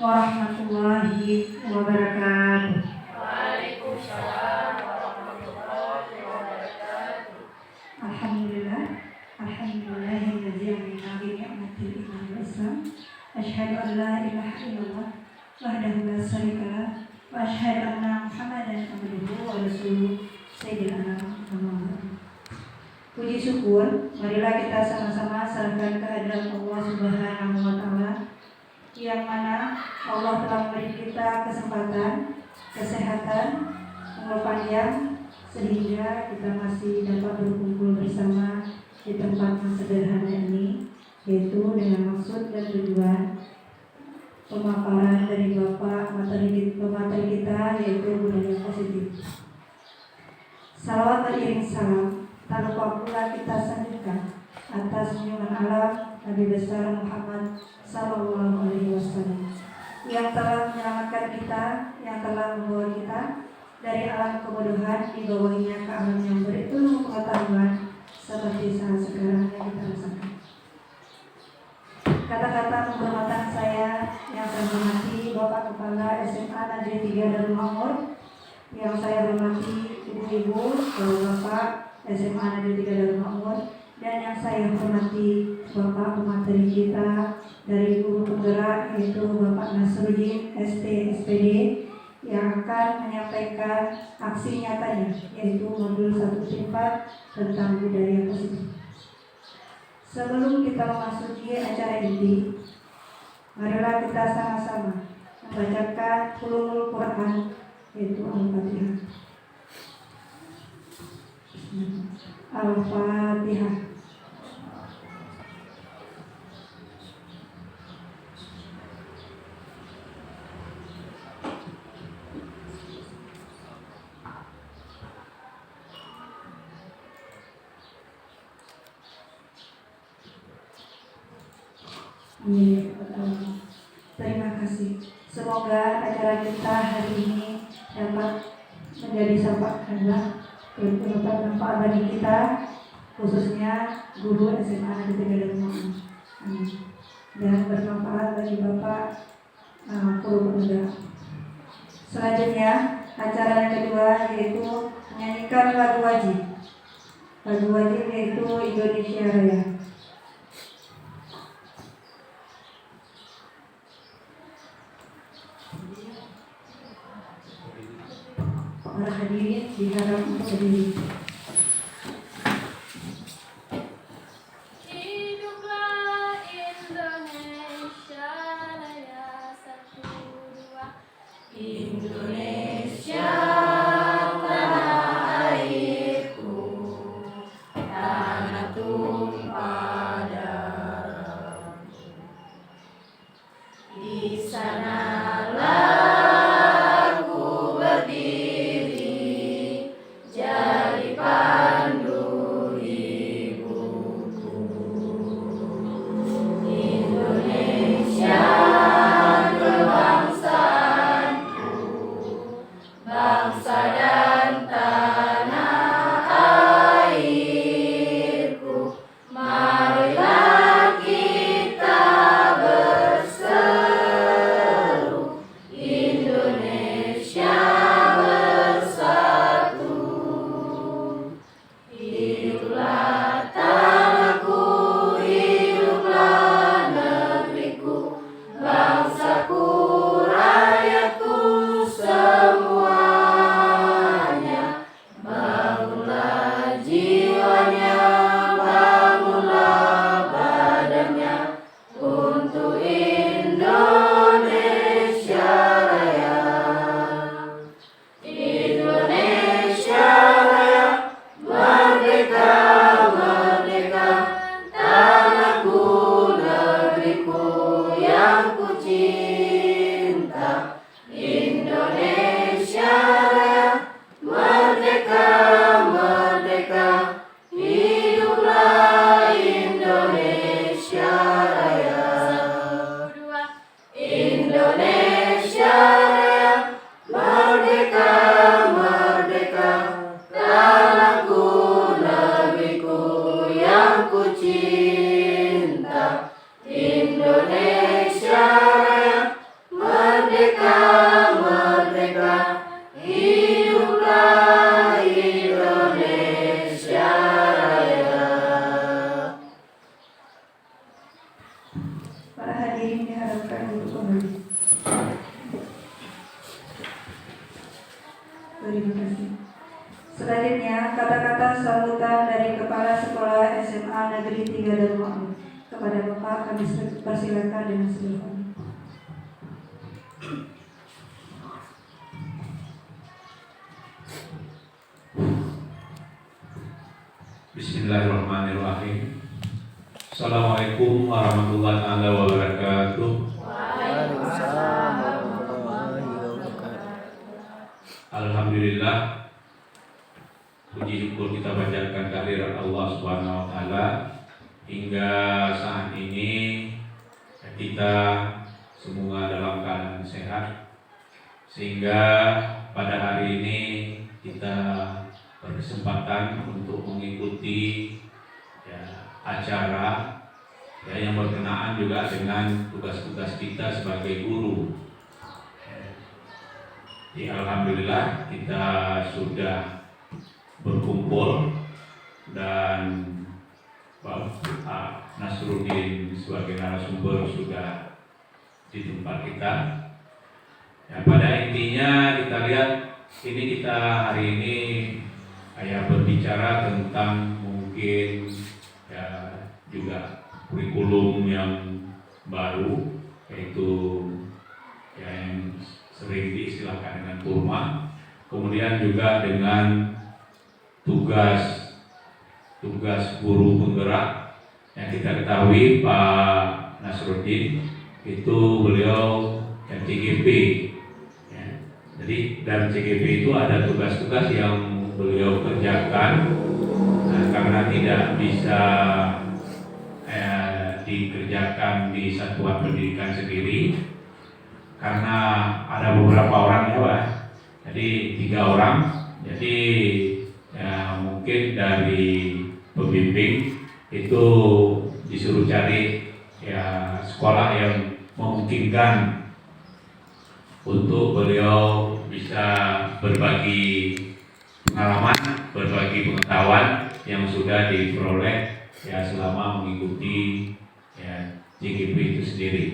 warahmatullahi wabarakatuh. Waalaikumsalam warahmatullahi wabarakatuh. Alhamdulillah, alhamdulillahilladzi amina bi ni'matil iman wal islam. Asyhadu an la ilaha illallah wahdahu la syarikalah wa asyhadu anna Muhammadan abduhu wa rasuluh sayyidina Muhammad. Puji syukur, marilah kita sama-sama serahkan kehadirat Allah Subhanahu wa taala, yang mana Allah telah memberi kita kesempatan, kesehatan, umur panjang, sehingga kita masih dapat berkumpul bersama di tempat yang sederhana ini, yaitu dengan maksud dan tujuan pemaparan dari Bapak pemateri kita, yaitu budaya positif. Salawat beriring salam, tak lupa pula kita sanjungkan atas junjungan alam Nabi besar Muhammad Sallallahu Alaihi Wasallam, yang telah menyelamatkan kita, yang telah membawa kita dari alam kebodohan dibawanya ke alam yang berilmu pengetahuan seperti saat sekarang yang kita rasakan. Kata-kata penghormatan saya yang saya hormati Bapak Kepala SMA Negeri 3 Darul Makmur, yang saya hormati ibu-ibu, bapak SMA Negeri 3 Darul Makmur, dan yang saya hormati Bapak pemateri kita dari guru penggerak, yaitu Bapak Nasruddin ST SPD, yang akan menyampaikan aksi nyatanya, yaitu modul 1-4 tentang budaya positif. Sebelum kita memasuki acara inti, marilah kita sama-sama membacakan ulumul Quran, yaitu Al-Fatihah. Al-Fatihah. Terima kasih. Semoga acara kita hari ini dapat menjadi bermanfaat bagi kita, khususnya guru SMA Negeri 3 Darul Makmur, dan bermanfaat bagi Bapak guru penggerak. Selanjutnya, acara yang kedua yaitu menyanyikan lagu wajib. Lagu wajib yaitu Indonesia Raya. Para hadirin diharap untuk berdiri. Hiduplah Indonesia Raya 1, 2. Indonesia tanah airku, tanah tumpah darahku. Di sanalah Merdeka, merdeka, hiduplah Indonesia Raya. Para hadirin diharapkan untuk kembali. Terima kasih. Selanjutnya, kata-kata sambutan dari Kepala Sekolah SMA Negeri 3 Darul Makmur. Kepada Bapak kami persilakan dengan seluruh. Bismillahirrahmanirrahim. Assalamualaikum warahmatullahi wabarakatuh. Waalaikumsalam warahmatullahi wabarakatuh. Alhamdulillah, puji syukur kita panjatkan kehadirat Allah Subhanahu wa taala hingga saat ini kita semua dalam keadaan sehat, sehingga pada hari ini kita berkesempatan untuk mengikuti acara yang berkenaan juga dengan tugas-tugas kita sebagai guru. Alhamdulillah kita sudah berkumpul dan Pak Nasruddin sebagai narasumber sudah di tempat kita. Pada intinya kita lihat ini kita hari ini berbicara tentang mungkin juga kurikulum yang baru, yaitu yang sering diistilahkan dengan kurma. Kemudian juga dengan tugas guru penggerak yang kita ketahui Pak Nasruddin itu beliau CGP. Jadi dalam CGP itu ada tugas-tugas yang beliau kerjakan, karena tidak bisa dikerjakan di satuan pendidikan sendiri, karena ada beberapa orang ya Pak, jadi 3 orang. Jadi mungkin dari pembimbing itu disuruh cari sekolah yang memungkinkan untuk beliau bisa berbagi pengalaman, berbagi pengetahuan yang sudah diperoleh selama mengikuti CGP itu sendiri.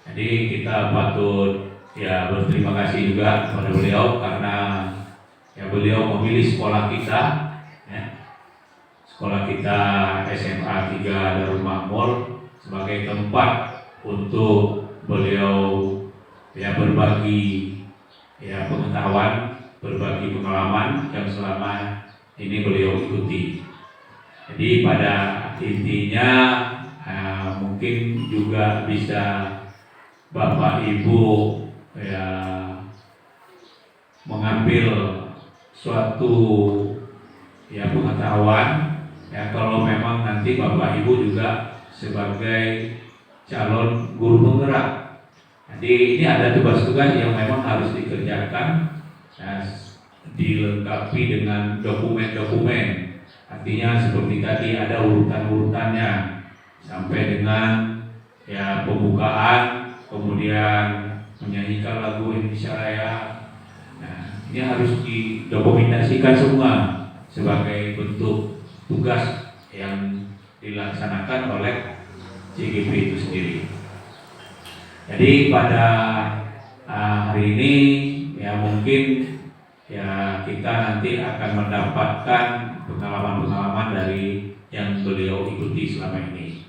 Jadi kita patut berterima kasih juga kepada beliau karena beliau memilih sekolah kita, sekolah kita SMA 3 Darul Makmur sebagai tempat untuk beliau berbagi pengetahuan, berbagi pengalaman yang selama ini beliau ikuti. Jadi pada intinya mungkin juga bisa Bapak Ibu mengambil suatu pengetahuan kalau memang nanti Bapak Ibu juga sebagai calon guru penggerak. Jadi ini ada tugas-tugas yang memang harus dikerjakan, dilengkapi dengan dokumen-dokumen. Artinya seperti tadi ada urutan-urutannya sampai dengan pembukaan, kemudian menyanyikan lagu Indonesia Raya. Nah, ini harus didokumentasikan semua sebagai bentuk tugas yang dilaksanakan oleh CGP itu sendiri. Jadi pada hari ini mungkin kita nanti akan mendapatkan pengalaman-pengalaman dari yang beliau ikuti selama ini.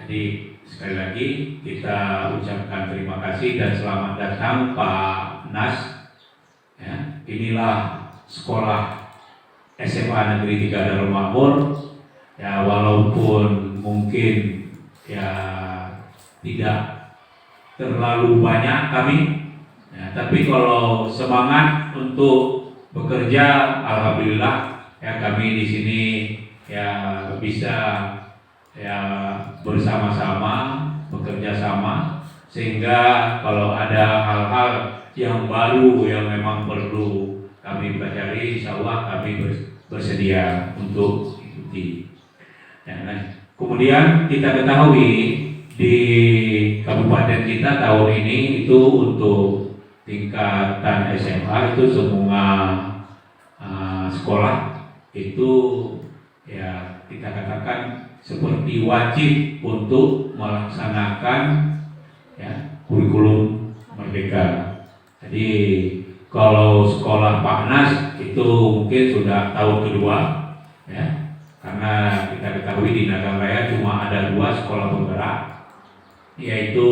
Jadi sekali lagi kita ucapkan terima kasih dan selamat datang Pak Nas. Inilah sekolah SMA Negeri 3 Darul Makmur. Walaupun mungkin tidak terlalu banyak kami, tapi kalau semangat untuk bekerja, alhamdulillah kami di sini bisa bersama-sama bekerja sama, sehingga kalau ada hal-hal yang baru yang memang perlu kami pelajari, insya Allah kami bersedia untuk ikuti. Kemudian kita ketahui di kabupaten kita tahun ini itu untuk tingkatan SMA itu semua sekolah itu ya kita katakan seperti wajib untuk melaksanakan ya kurikulum merdeka. Jadi kalau sekolah PAKNAS itu mungkin sudah tahun kedua ya, karena kita ketahui di Nagang Raya cuma ada 2 sekolah penggerak, yaitu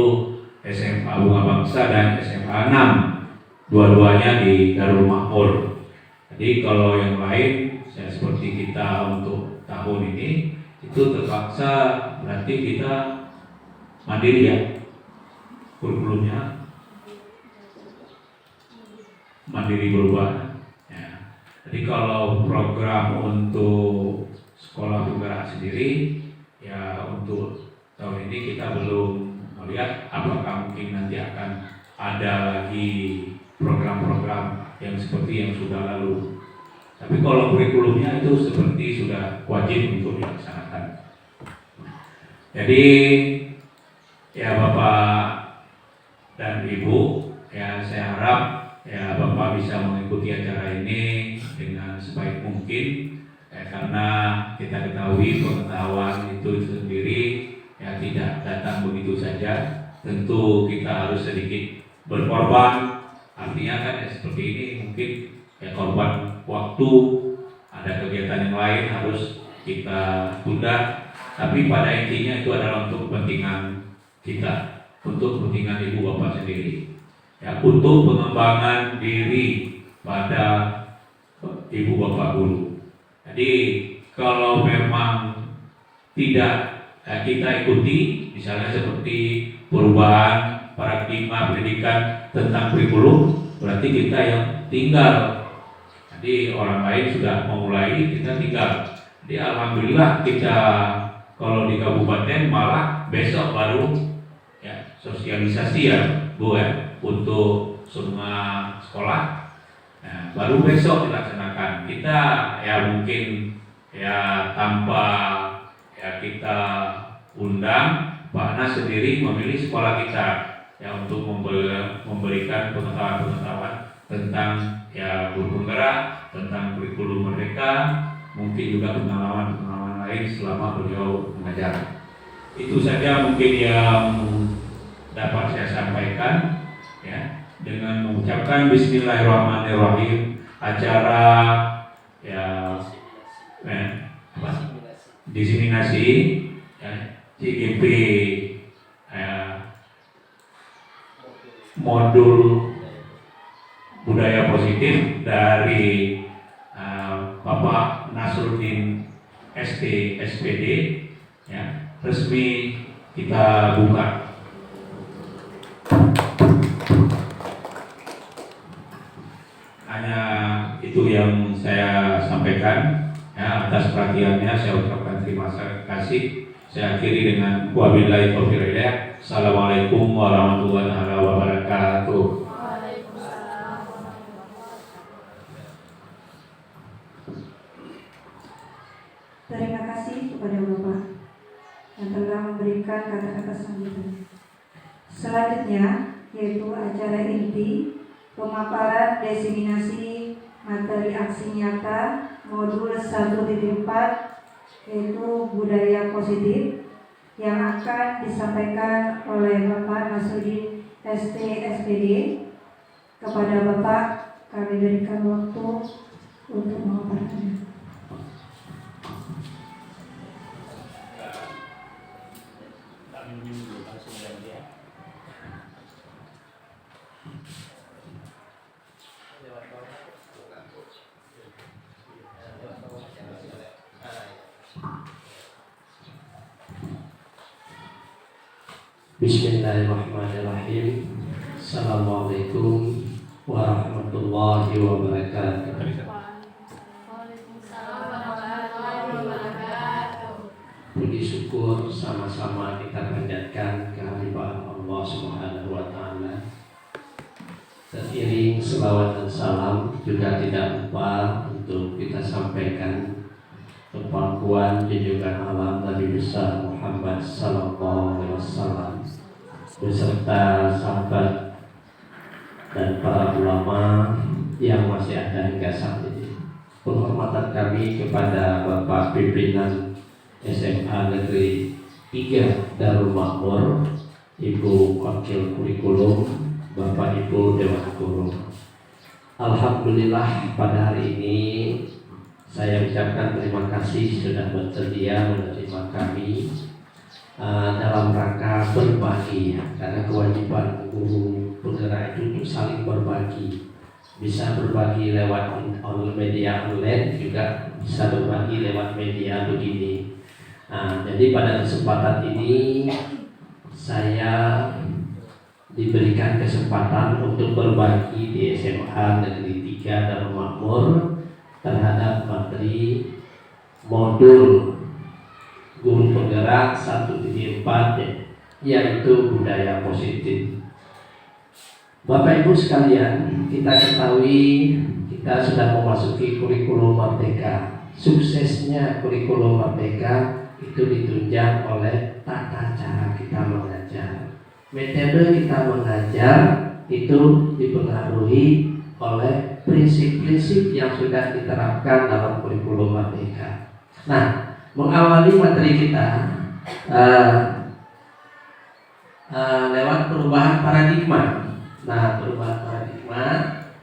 SMA Bunga Bangsa dan SMA 6, dua-duanya di Darul Makmur. Jadi kalau yang lain ya seperti kita untuk tahun ini itu terpaksa berarti kita mandiri ya, kurikulumnya mandiri berubah ya. Jadi kalau program untuk sekolah penggerak sendiri ya untuk tahun ini kita belum melihat apakah mungkin nanti akan ada lagi program-program yang seperti yang sudah lalu. Tapi kalau kurikulumnya itu seperti sudah wajib untuk dilaksanakan. Jadi ya Bapak dan Ibu, ya saya harap ya Bapak bisa mengikuti acara ini dengan sebaik mungkin ya, karena kita ketahui pengetahuan itu sendiri ya tidak datang begitu saja. Tentu kita harus sedikit berkorban. Artinya kan ya, seperti ini mungkin ya korban waktu, ada kegiatan yang lain harus kita tunda, tapi pada intinya itu adalah untuk kepentingan kita, untuk kepentingan ibu bapak sendiri ya, untuk pengembangan diri pada ibu bapak guru. Jadi kalau memang tidak kita ikuti misalnya seperti perubahan paradigma pendidikan tentang kurikulum, berarti kita yang tinggal. Jadi orang lain sudah memulai, kita tinggal. Jadi alhamdulillah kita kalau di kabupaten malah besok baru ya sosialisasi ya Bu ya untuk semua sekolah. Nah, baru besok dilaksanakan. Kita ya mungkin ya tanpa ya kita undang Pak Nas sendiri memilih sekolah kita ya untuk memberikan pengetahuan tentang ya guru penggerak, tentang kurikulum merdeka, mungkin juga pengalaman lain selama beliau mengajar. Itu saja mungkin yang dapat saya sampaikan ya, dengan mengucapkan Bismillahirrahmanirrahim. Acara ya diseminasi ya, CGP modul budaya positif dari Bapak Nasruddin ST SPD ya, resmi kita buka. Hanya itu yang saya sampaikan ya, atas perhatiannya saya ucapkan terima kasih. Saya akhiri dengan wabillahi taufiq wal hidayah. Assalamualaikum warahmatullahi wabarakatuh. Terima kasih kepada Bapak yang telah memberikan kata-kata sambutan. Selanjutnya yaitu acara inti pemaparan diseminasi materi aksi nyata modul 1.4 yaitu budaya positif yang akan disampaikan oleh Bapak Nasruddin ST SPD. Kepada Bapak kami berikan waktu untuk memaparkannya. Bismillahirrahmanirrahim. Assalamualaikum warahmatullahi wabarakatuh. Puji syukur sama-sama kita panjatkan kehadiran Allah Subhanahu wa taala. Seiring selawat dan salam juga tidak lupa untuk kita sampaikan pengakuan junjungan alam Nabi besar Muhammad Sallallahu Alaihi Wasallam beserta sahabat dan para ulama yang masih ada hingga saat ini. Penghormatan kami kepada Bapak Pimpinan SMA Negeri 3 Darul Makmur, Ibu Wakil Kurikulum, Bapak Ibu Dewan Guru. Alhamdulillah pada hari ini saya ucapkan terima kasih sudah bersedia menerima kami dalam rangka berbagi, karena kewajiban guru penggerak itu untuk saling berbagi. Bisa berbagi lewat media online, juga bisa berbagi lewat media begini. Jadi pada kesempatan ini saya diberikan kesempatan untuk berbagi di SMA Negeri 3 Darul Makmur terhadap materi modul guru penggerak 1.4, yaitu budaya positif. Bapak Ibu sekalian, kita ketahui kita sudah memasuki kurikulum merdeka. Suksesnya kurikulum merdeka itu ditunjang oleh tata cara kita mengajar. Metode kita mengajar itu dipengaruhi oleh prinsip-prinsip yang sudah diterapkan dalam kurikulum merdeka. Nah, mengawali materi kita lewat perubahan paradigma. Nah, perubahan paradigma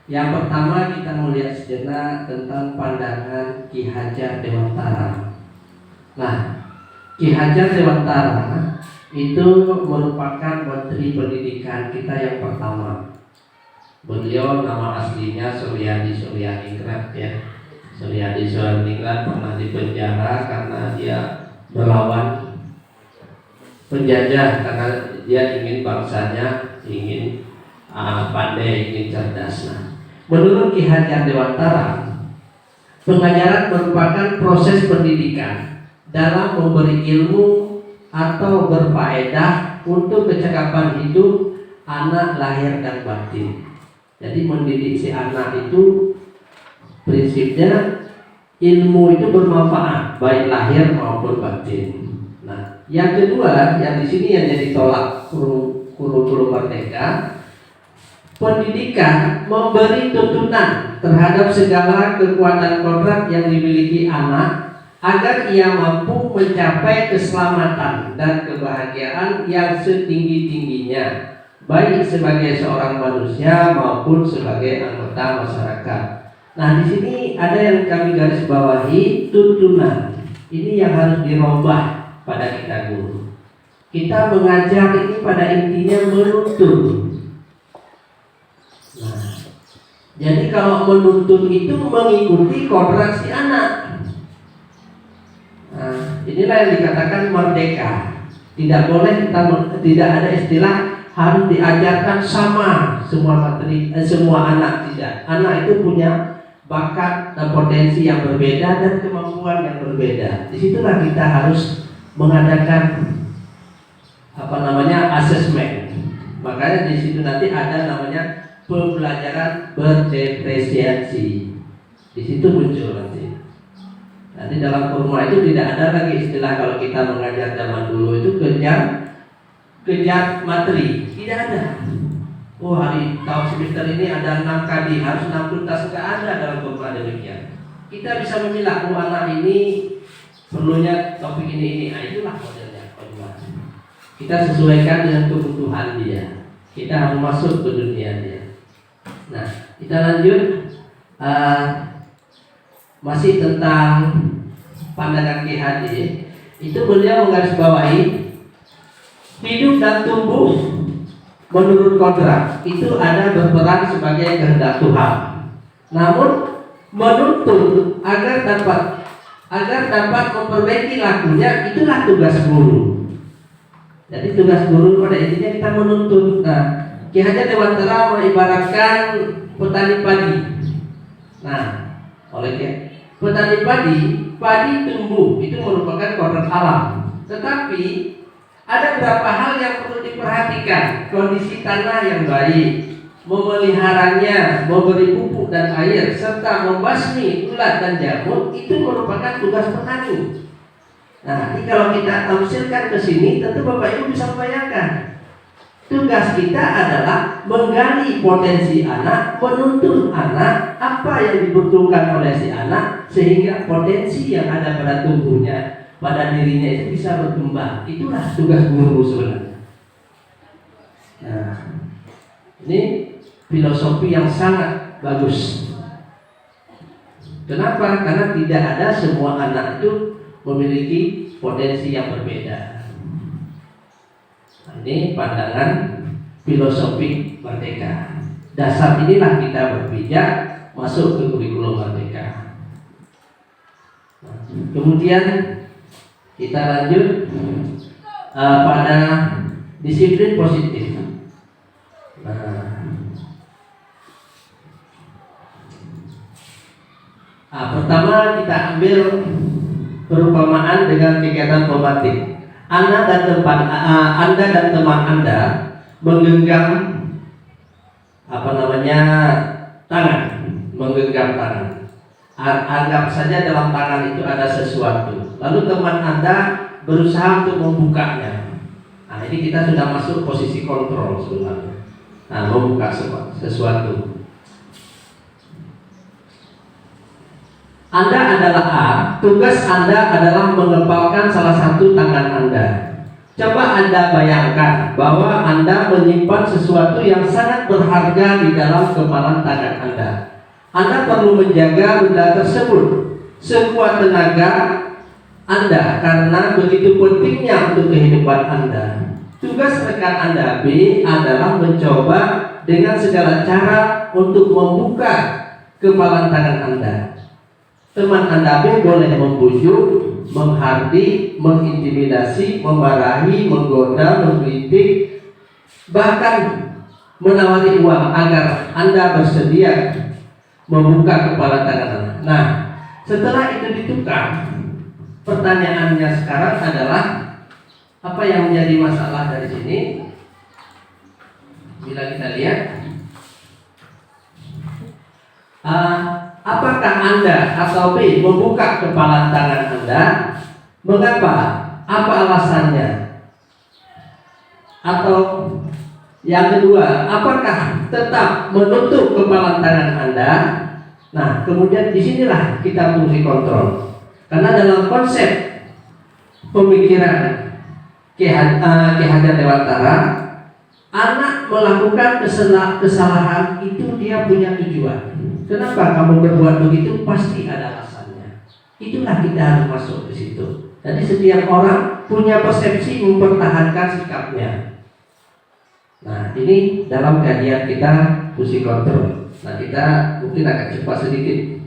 yang pertama kita melihat sejenak tentang pandangan Ki Hajar Dewantara. Nah, Ki Hajar Dewantara itu merupakan Menteri Pendidikan kita yang pertama. Beliau nama aslinya Suryadi Suryaningrat ya. Suryadi Suryaningrat pernah dipenjara karena dia melawan penjajah, karena dia ingin bangsanya ingin pandai, ingin cerdas. Nah, menurut Ki Hajar Dewantara, pengajaran merupakan proses pendidikan dalam memberi ilmu atau berfaedah untuk kecakapan hidup anak lahir dan batin. Jadi mendidik si anak itu prinsipnya ilmu itu bermanfaat baik lahir maupun batin. Nah, yang kedua yang di sini yang jadi tolak kurikulum merdeka, pendidikan memberi tuntunan terhadap segala kekuatan kodrat yang dimiliki anak agar ia mampu mencapai keselamatan dan kebahagiaan yang setinggi-tingginya, baik sebagai seorang manusia maupun sebagai anggota masyarakat. Nah, di sini ada yang kami garis bawahi, tuntunan. Ini yang harus dirubah pada kita guru. Kita mengajar ini pada intinya menuntun. Nah, jadi kalau menuntun itu mengikuti kodrat si anak. Nah, inilah yang dikatakan merdeka. Tidak boleh tidak ada istilah harus diajarkan sama semua materi, semua anak, tidak. Anak itu punya bakat dan potensi yang berbeda dan kemampuan yang berbeda. Disitulah kita harus mengadakan asesmen. Makanya di situ nanti ada namanya pembelajaran berdiferensiasi. Di situ muncul nanti. Nanti dalam kurma itu tidak ada lagi istilah kalau kita mengajar zaman dulu itu kejar materi, tidak ada. Oh, hari tahun semester ini ada 6 kali harus 6 tuntas, tidak ada dalam kurma demikian. Kita bisa memilah, oh anak ini perlunya topik ini. Nah, itulah modelnya kurma. Kita sesuaikan dengan kebutuhan dia. Kita harus masuk ke dunia dia. Nah, kita lanjut. Masih tentang pandangan Ki Hajar, itu beliau menggarisbawahi hidup dan tumbuh menurut kodrat itu ada berperan sebagai kehendak Tuhan. Namun menuntun agar dapat memperbaiki lakunya itulah tugas guru. Jadi tugas guru pada intinya kita menuntun. Nah, Ki Hajar Dewantara mengibaratkan petani padi. Nah, oleh petani padi tumbuh itu merupakan kodrat alam. Tetapi ada beberapa hal yang perlu diperhatikan. Kondisi tanah yang baik, memeliharanya, memberi pupuk dan air, serta membasmi ulat dan jamur itu merupakan tugas petani. Nah, ini kalau kita tafsirkan ke sini, tentu Bapak Ibu bisa membayangkan. Tugas kita adalah menggali potensi anak, menuntun anak apa yang dibutuhkan oleh si anak, sehingga potensi yang ada pada tubuhnya, pada dirinya itu bisa berkembang. Itulah tugas guru sebenarnya. Nah, ini filosofi yang sangat bagus. Kenapa? Karena tidak ada semua anak itu memiliki potensi yang berbeda. Nah, ini pandangan filosofi Merdeka. Dasar inilah kita berpijak masuk ke kurikulum Merdeka. Nah, kemudian kita lanjut pada disiplin positif. Pertama kita ambil perumpamaan dengan kegiatan pembatik. Anda dan teman Anda menggenggam tangan, menggenggam tangan. Anggap saja dalam tangan itu ada sesuatu. Lalu teman Anda berusaha untuk membukanya. Nah, ini kita sudah masuk posisi kontrol sebenarnya. Nah, membuka sesuatu. Anda adalah A, tugas Anda adalah mengepalkan salah satu tangan Anda. Coba Anda bayangkan bahwa Anda menyimpan sesuatu yang sangat berharga di dalam kepalan tangan Anda. Anda perlu menjaga benda tersebut sekuat tenaga Anda karena begitu pentingnya untuk kehidupan Anda. Tugas rekan Anda B adalah mencoba dengan segala cara untuk membuka kepalan tangan Anda. Teman Anda B boleh membujuk, menghardik, mengintimidasi, memarahi, menggoda, mengkritik, bahkan menawari uang agar Anda bersedia membuka kepala tangan Anda. Nah, setelah itu ditukar, pertanyaannya sekarang adalah apa yang menjadi masalah dari sini? Bila kita lihat, apakah Anda atau B membuka kepala tangan Anda? Mengapa? Apa alasannya? Atau yang kedua, apakah tetap menutup kepala tangan Anda? Nah, kemudian disinilah kita fungsi kontrol. Karena dalam konsep pemikiran Ki Hajar Dewantara, anak melakukan kesalahan itu dia punya tujuan. Kenapa kamu berbuat begitu? Pasti ada alasannya. Itulah kita harus masuk ke situ. Jadi setiap orang punya persepsi mempertahankan sikapnya. Nah, ini dalam kajian kita fungsi kontrol. Nah, kita mungkin akan cepat sedikit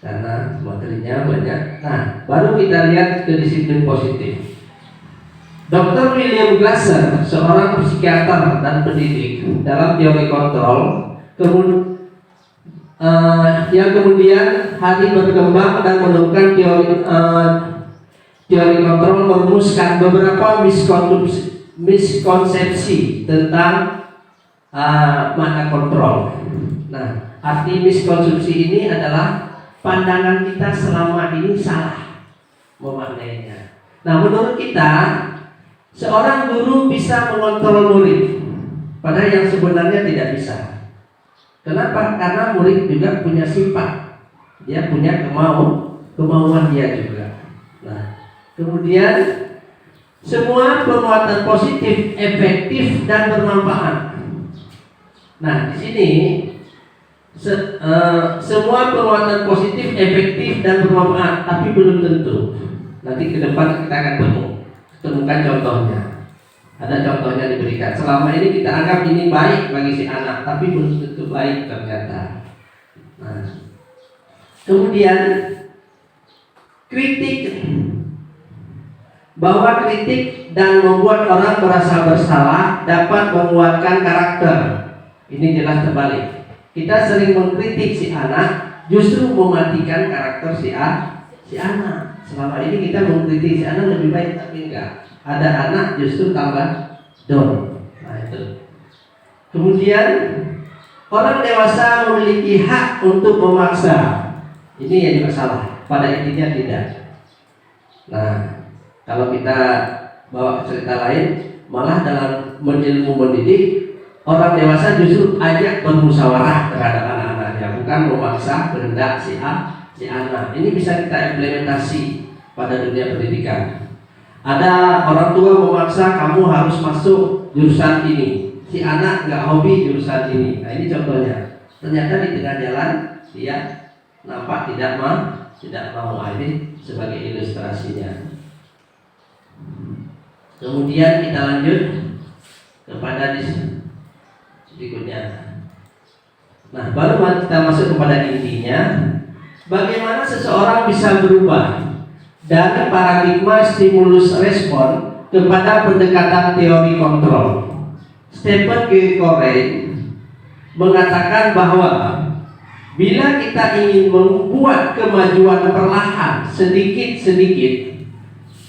karena materinya banyak. Nah, baru kita lihat ke disiplin positif. Dr. William Glasser, seorang psikiater dan pendidik dalam teori kontrol, yang kemudian hari berkembang dan menemukan teori kontrol, merumuskan beberapa miskonsepsi tentang makna kontrol. Nah, arti miskonsepsi ini adalah pandangan kita selama ini salah memaknainya. Nah, menurut kita seorang guru bisa mengontrol murid, padahal yang sebenarnya tidak bisa. Kenapa? Karena murid juga punya sifat, dia punya kemauan dia juga. Nah, kemudian semua penguatan positif, efektif dan bermanfaat. Nah, di sini semua penguatan positif, efektif dan bermanfaat, tapi belum tentu. Nanti ke depan kita akan temukan contohnya. Ada contohnya diberikan. Selama ini kita anggap ini baik bagi si anak, tapi belum tentu baik ternyata. Nah, kemudian kritik, bahwa kritik dan membuat orang merasa bersalah dapat menguatkan karakter. Ini jelas terbalik. Kita sering mengkritik si anak, justru mematikan karakter si anak. Selama ini kita mengkritik si anak lebih baik, tapi enggak. Ada anak justru tambah down. Nah, itu. Kemudian orang dewasa memiliki hak untuk memaksa. Ini yang masalah. Pada intinya tidak. Nah, Kalau kita bawa ke cerita lain, malah dalam ilmu mendidik, orang dewasa justru ajak bermusyawarah terhadap anak-anaknya, bukan memaksa kehendak si anak. Ini bisa kita implementasi pada dunia pendidikan. Ada orang tua memaksa kamu harus masuk jurusan ini, si anak nggak hobi jurusan ini. Nah ini contohnya. Ternyata di tengah jalan dia nampak tidak mau. Ini sebagai ilustrasinya. Kemudian kita lanjut kepada berikutnya. Nah, baru kita masuk kepada intinya. Bagaimana seseorang bisa berubah dari paradigma stimulus respon kepada pendekatan teori kontrol. Stephen G. Covey mengatakan bahwa bila kita ingin membuat kemajuan perlahan sedikit-sedikit,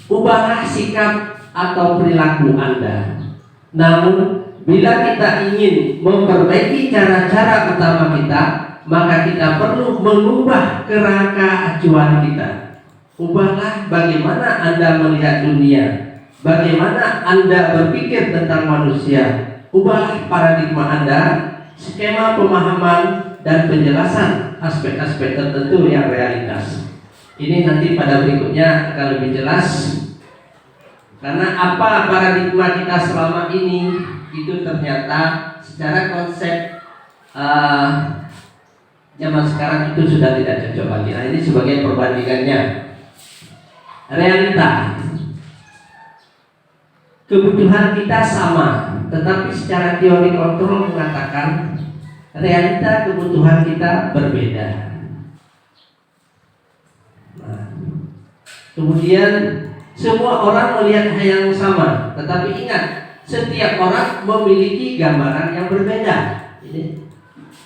ubahlah sikap atau perilaku Anda. Namun, bila kita ingin memperbaiki cara-cara utama kita, maka kita perlu mengubah kerangka acuan kita. Ubahlah bagaimana Anda melihat dunia, bagaimana Anda berpikir tentang manusia. Ubahlah paradigma Anda, skema pemahaman dan penjelasan aspek-aspek tertentu yang realitas. Ini nanti pada berikutnya akan lebih jelas. Karena apa paradigma kita selama ini itu ternyata secara konsep zaman sekarang itu sudah tidak cocok lagi. Nah ini sebagai perbandingannya. Realita, kebutuhan kita sama, tetapi secara teori kontrol mengatakan realita kebutuhan kita berbeda. Nah, kemudian semua orang melihat hal yang sama, tetapi ingat, setiap orang memiliki gambaran yang berbeda.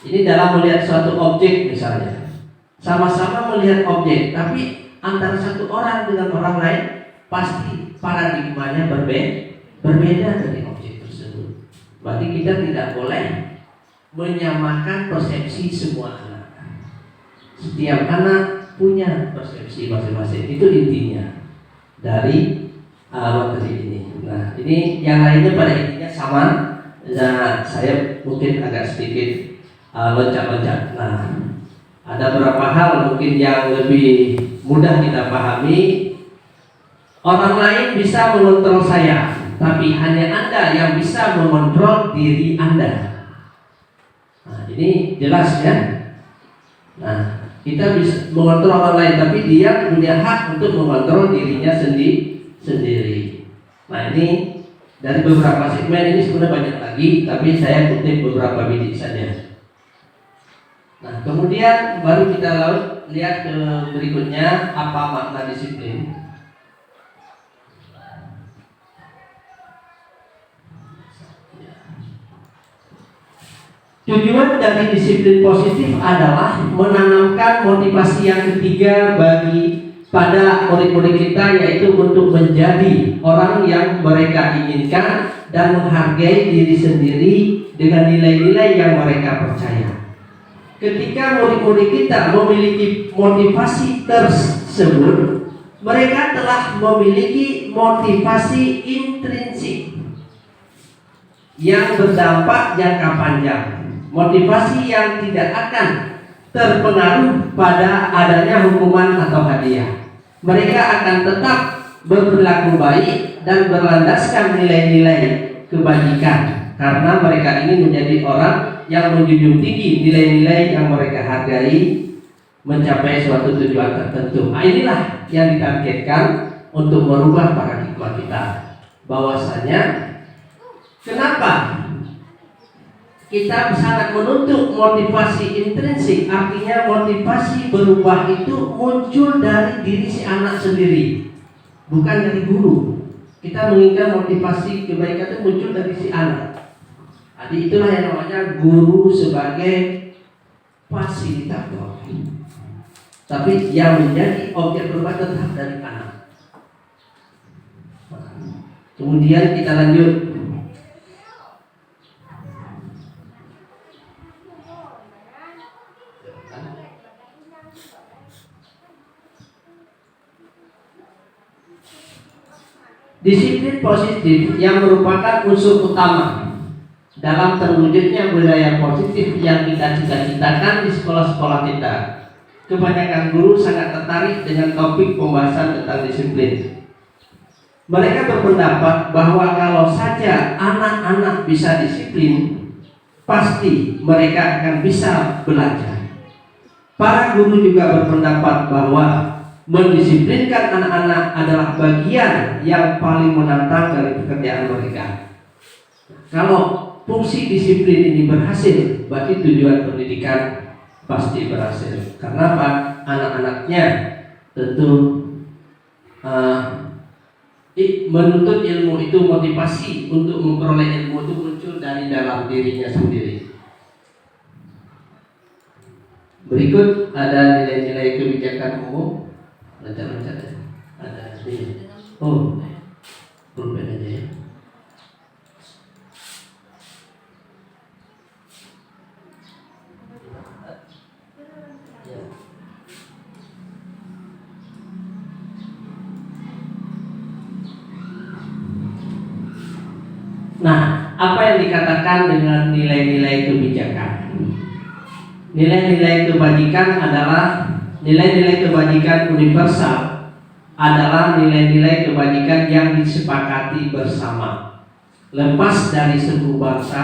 Ini dalam melihat suatu objek misalnya, sama-sama melihat objek, tapi antara satu orang dengan orang lain pasti paradigmanya berbeda dari objek tersebut. Berarti kita tidak boleh menyamakan persepsi semua anak. Setiap anak punya persepsi masing-masing. Itu intinya dari materi ini. Nah, ini yang lainnya pada intinya sama. Nah, saya mungkin agak sedikit loncat-loncat. Nah, ada beberapa hal mungkin yang lebih mudah kita pahami. Orang lain bisa mengontrol saya, tapi hanya Anda yang bisa mengontrol diri Anda. Nah, ini jelas ya. Nah, kita bisa mengontrol orang lain, tapi dia punya hak untuk mengontrol dirinya sendiri. Nah, ini dari beberapa segmen, ini sebenarnya banyak lagi, tapi saya kutip beberapa bidik saja. Nah, kemudian baru kita lihat ke berikutnya, apa makna disiplin. Tujuan dari disiplin positif adalah menanamkan motivasi yang ketiga pada murid-murid kita, yaitu untuk menjadi orang yang mereka inginkan dan menghargai diri sendiri dengan nilai-nilai yang mereka percaya. Ketika murid-murid kita memiliki motivasi tersebut, mereka telah memiliki motivasi intrinsik yang berdampak jangka panjang. Motivasi yang tidak akan terpengaruh pada adanya hukuman atau hadiah. Mereka akan tetap berperilaku baik dan berlandaskan nilai-nilai kebajikan, karena mereka ingin menjadi orang yang menjunjung tinggi nilai-nilai yang mereka hargai, mencapai suatu tujuan tertentu. Nah, inilah yang ditargetkan untuk merubah paradigma kita. Bahwasanya kenapa kita sangat menuntut motivasi intrinsik, artinya motivasi berubah itu muncul dari diri si anak sendiri, bukan dari guru. Kita menginginkan motivasi kebaikan itu muncul dari si anak. Jadi itulah yang namanya guru sebagai fasilitator. Tapi yang menjadi objek berubah tetap dari anak. Kemudian kita lanjut. Disiplin positif yang merupakan unsur utama dalam terwujudnya budaya positif yang kita cita-citakan di sekolah-sekolah kita. Kebanyakan guru sangat tertarik dengan topik pembahasan tentang disiplin. Mereka berpendapat bahwa kalau saja anak-anak bisa disiplin, pasti mereka akan bisa belajar. Para guru juga berpendapat bahwa mendisiplinkan anak-anak adalah bagian yang paling menantang dari pekerjaan mereka. Kalau fungsi disiplin ini berhasil, berarti tujuan pendidikan pasti berhasil. Karena apa? Anak-anaknya tentu menuntut ilmu itu, motivasi untuk memperoleh ilmu itu muncul dari dalam dirinya sendiri. Berikut ada nilai-nilai kebijakan umum. Lancar-lancar ada ini. Oh, pulpen aja ya. Nah, apa yang dikatakan dengan nilai-nilai kebijakan? Nilai-nilai kebajikan adalah nilai-nilai kebajikan universal, adalah nilai-nilai kebajikan yang disepakati bersama, lepas dari suku bangsa,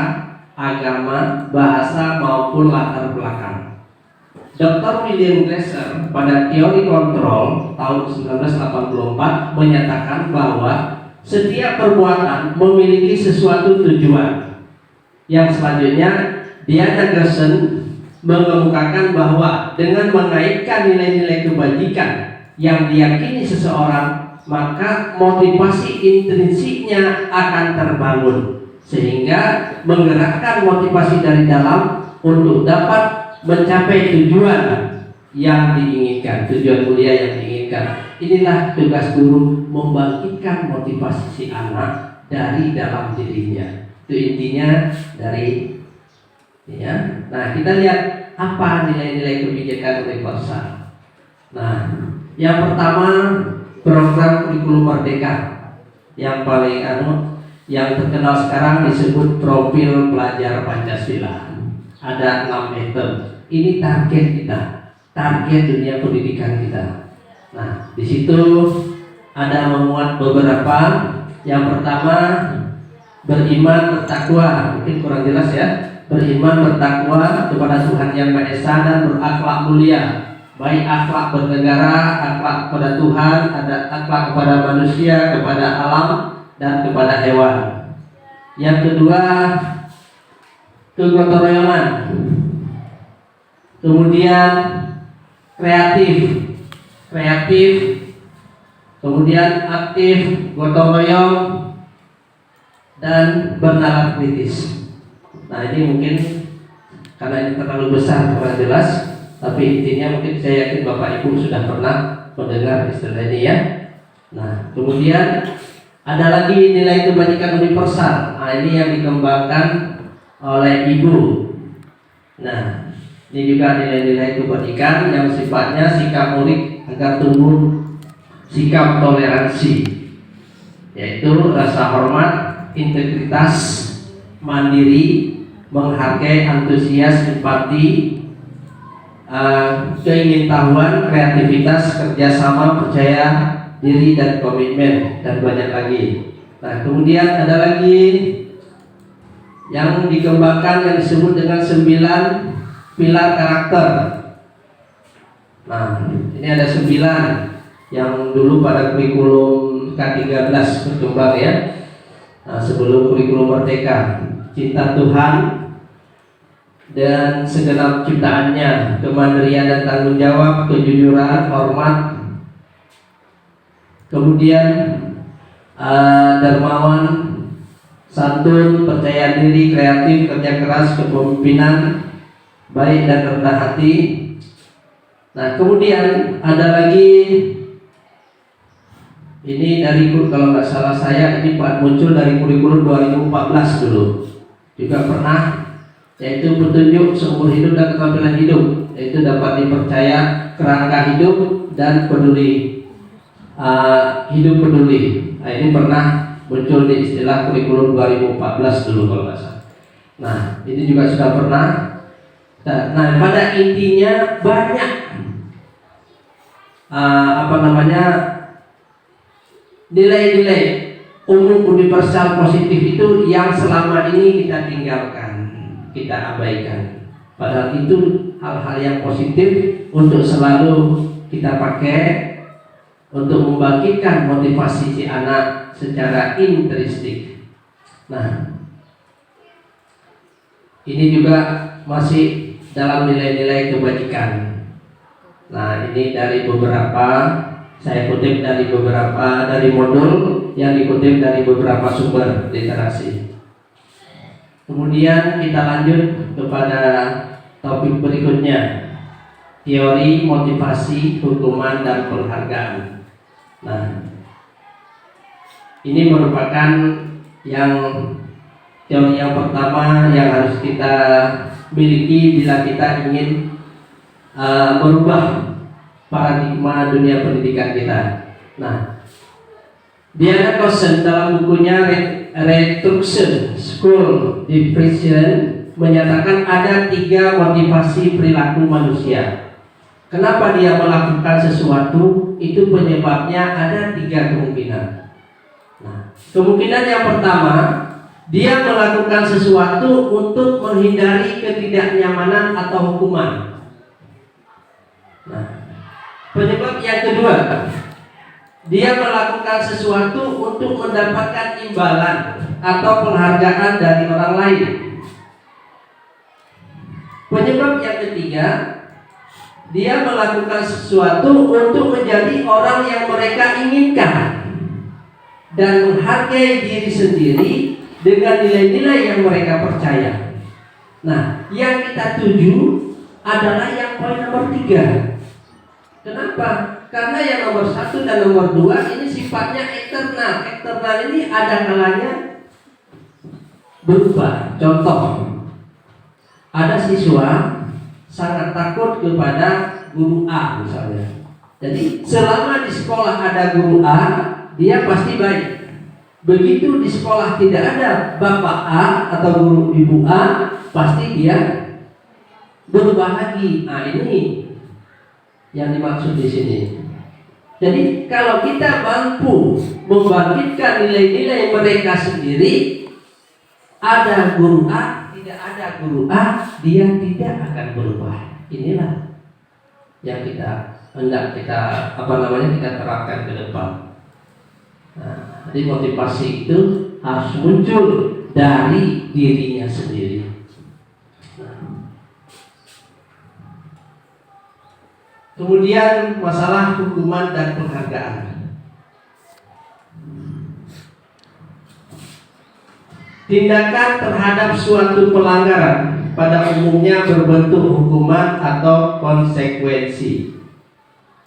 agama, bahasa maupun latar belakang. Dr. William Glasser pada teori kontrol tahun 1984 menyatakan bahwa setiap perbuatan memiliki sesuatu tujuan. Yang selanjutnya, Diana Gerson mengemukakan bahwa dengan mengaitkan nilai-nilai kebajikan yang diyakini seseorang, maka motivasi intrinsiknya akan terbangun, sehingga menggerakkan motivasi dari dalam untuk dapat mencapai tujuan yang diinginkan, tujuan mulia yang diinginkan. Inilah tugas guru, membangkitkan motivasi si anak dari dalam dirinya. Itu intinya dari ya. Nah, kita lihat apa nilai-nilai kebijakan universal. Nah, yang pertama program kurikulum merdeka. Yang paling yang terkenal sekarang disebut profil pelajar Pancasila. Ada 6 item. Ini target kita, target dunia pendidikan kita. Nah, di situ ada memuat beberapa. Yang pertama, beriman bertakwa. Mungkin kurang jelas ya. Beriman bertakwa kepada Tuhan Yang Maha Esa dan berakhlak mulia, baik akhlak bernegara, akhlak kepada Tuhan, ada akhlak kepada manusia, kepada alam, dan kepada hewan. Yang kedua, kegotong royongan. Kemudian kreatif, kemudian aktif, gotong royong, dan bernalar kritis. Nah, ini mungkin karena ini terlalu besar kurang jelas, tapi intinya mungkin saya yakin Bapak Ibu sudah pernah mendengar istilah ini ya. Nah, kemudian ada lagi nilai kebajikan universal. Nah, ini yang dikembangkan oleh Ibu. Nah, ini juga nilai-nilai kebajikan yang sifatnya sikap murid agar tumbuh sikap toleransi, yaitu rasa hormat, integritas, mandiri, menghargai, antusias, empati, keingintahuan, kreativitas, kerjasama, percaya diri, dan komitmen, dan banyak lagi. Nah, kemudian ada lagi yang dikembangkan yang disebut dengan 9 pilar karakter. Nah, ini ada 9 yang dulu pada kurikulum K13 berkembang ya. Nah, sebelum kurikulum merdeka, cinta Tuhan dan segenap ciptaannya, kemandirian dan tanggung jawab, kejujuran, hormat, kemudian dermawan, santun, percaya diri, kreatif, kerja keras, kepemimpinan, baik dan rendah hati. Nah, kemudian ada lagi, ini dari, kalau nggak salah saya, ini muncul dari kurikulum 2014 dulu. Juga pernah, yaitu petunjuk seumur hidup dan keterampilan hidup, yaitu dapat dipercaya, kerangka hidup, dan peduli, hidup peduli. Nah, ini pernah muncul di istilah kurikulum 2014 dulu kalau nggak salah. Nah, ini juga sudah pernah. Nah, pada intinya banyak nilai-nilai umum universal positif itu yang selama ini kita tinggalkan, kita abaikan. Padahal itu hal-hal yang positif untuk selalu kita pakai untuk membangkitkan motivasi si anak secara intrinsik. Nah, ini juga masih dalam nilai-nilai kebajikan. Nah, ini dari beberapa, saya kutip dari beberapa dari modul yang dikutip dari beberapa sumber literasi. Kemudian kita lanjut kepada topik berikutnya, teori motivasi, hukuman dan penghargaan. Nah, ini merupakan teori yang pertama yang harus kita miliki bila kita ingin merubah paradigma dunia pendidikan kita. Nah, Diana Kossen dalam bukunya Reduction School Depression menyatakan ada 3 motivasi perilaku manusia. Kenapa dia melakukan sesuatu? Itu penyebabnya ada 3 kemungkinan. Nah, kemungkinan yang pertama, dia melakukan sesuatu untuk menghindari ketidaknyamanan atau hukuman. Nah, penyebab yang kedua, dia melakukan sesuatu untuk mendapatkan imbalan atau penghargaan dari orang lain. Penyebab yang ketiga, dia melakukan sesuatu untuk menjadi orang yang mereka inginkan dan menghargai diri sendiri dengan nilai-nilai yang mereka percaya. Nah, yang kita tuju adalah yang poin nomor 3. Kenapa? Karena yang nomor 1 dan nomor 2 ini sifatnya eksternal. Eksternal ini ada kalanya berubah. Contoh, ada siswa sangat takut kepada guru A misalnya. Jadi selama di sekolah ada guru A, dia pasti baik. Begitu di sekolah tidak ada Bapak A atau guru Ibu A, pasti dia berubah lagi. Nah, ini yang dimaksud di sini. Jadi kalau kita mampu membangkitkan nilai-nilai mereka sendiri, ada guru A, tidak ada guru A, dia tidak akan berubah. Inilah yang kita hendak kita terapkan ke depan. Nah, jadi motivasi itu harus muncul dari dirinya sendiri. Kemudian masalah hukuman dan penghargaan. Tindakan terhadap suatu pelanggaran pada umumnya berbentuk hukuman atau konsekuensi.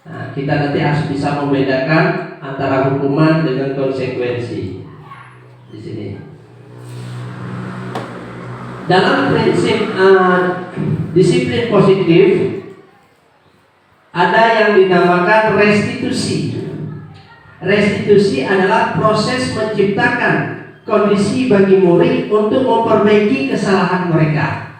Nah, kita nanti harus bisa membedakan antara hukuman dengan konsekuensi di sini. Dalam prinsip disiplin positif ada yang dinamakan restitusi. Restitusi adalah proses menciptakan kondisi bagi murid untuk memperbaiki kesalahan mereka.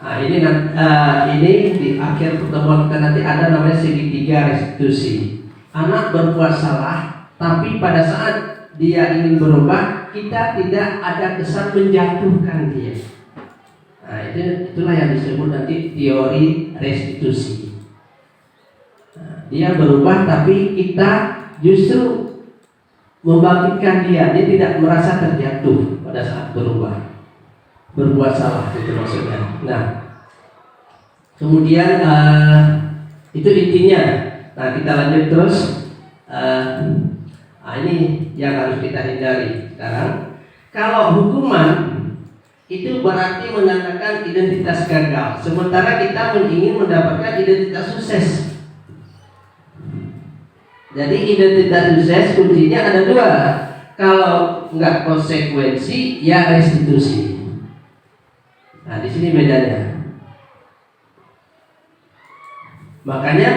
Nah, ini di akhir pertemuan kita nanti ada namanya segitiga restitusi. Anak berbuat salah, tapi pada saat dia ingin berubah, kita tidak ada kesan menjatuhkan dia. Nah, itulah yang disebut nanti teori restitusi. Dia berubah tapi kita justru membangkitkan dia tidak merasa terjatuh pada saat berbuat salah, itu maksudnya. Nah, kemudian itu intinya. Nah, kita lanjut terus. Ini yang harus kita hindari sekarang. Kalau hukuman itu berarti menandakan identitas gagal, sementara kita ingin mendapatkan identitas sukses. Jadi identitas sukses kuncinya ada 2. Kalau nggak konsekuensi, ya restitusi. Nah, di sini bedanya. Makanya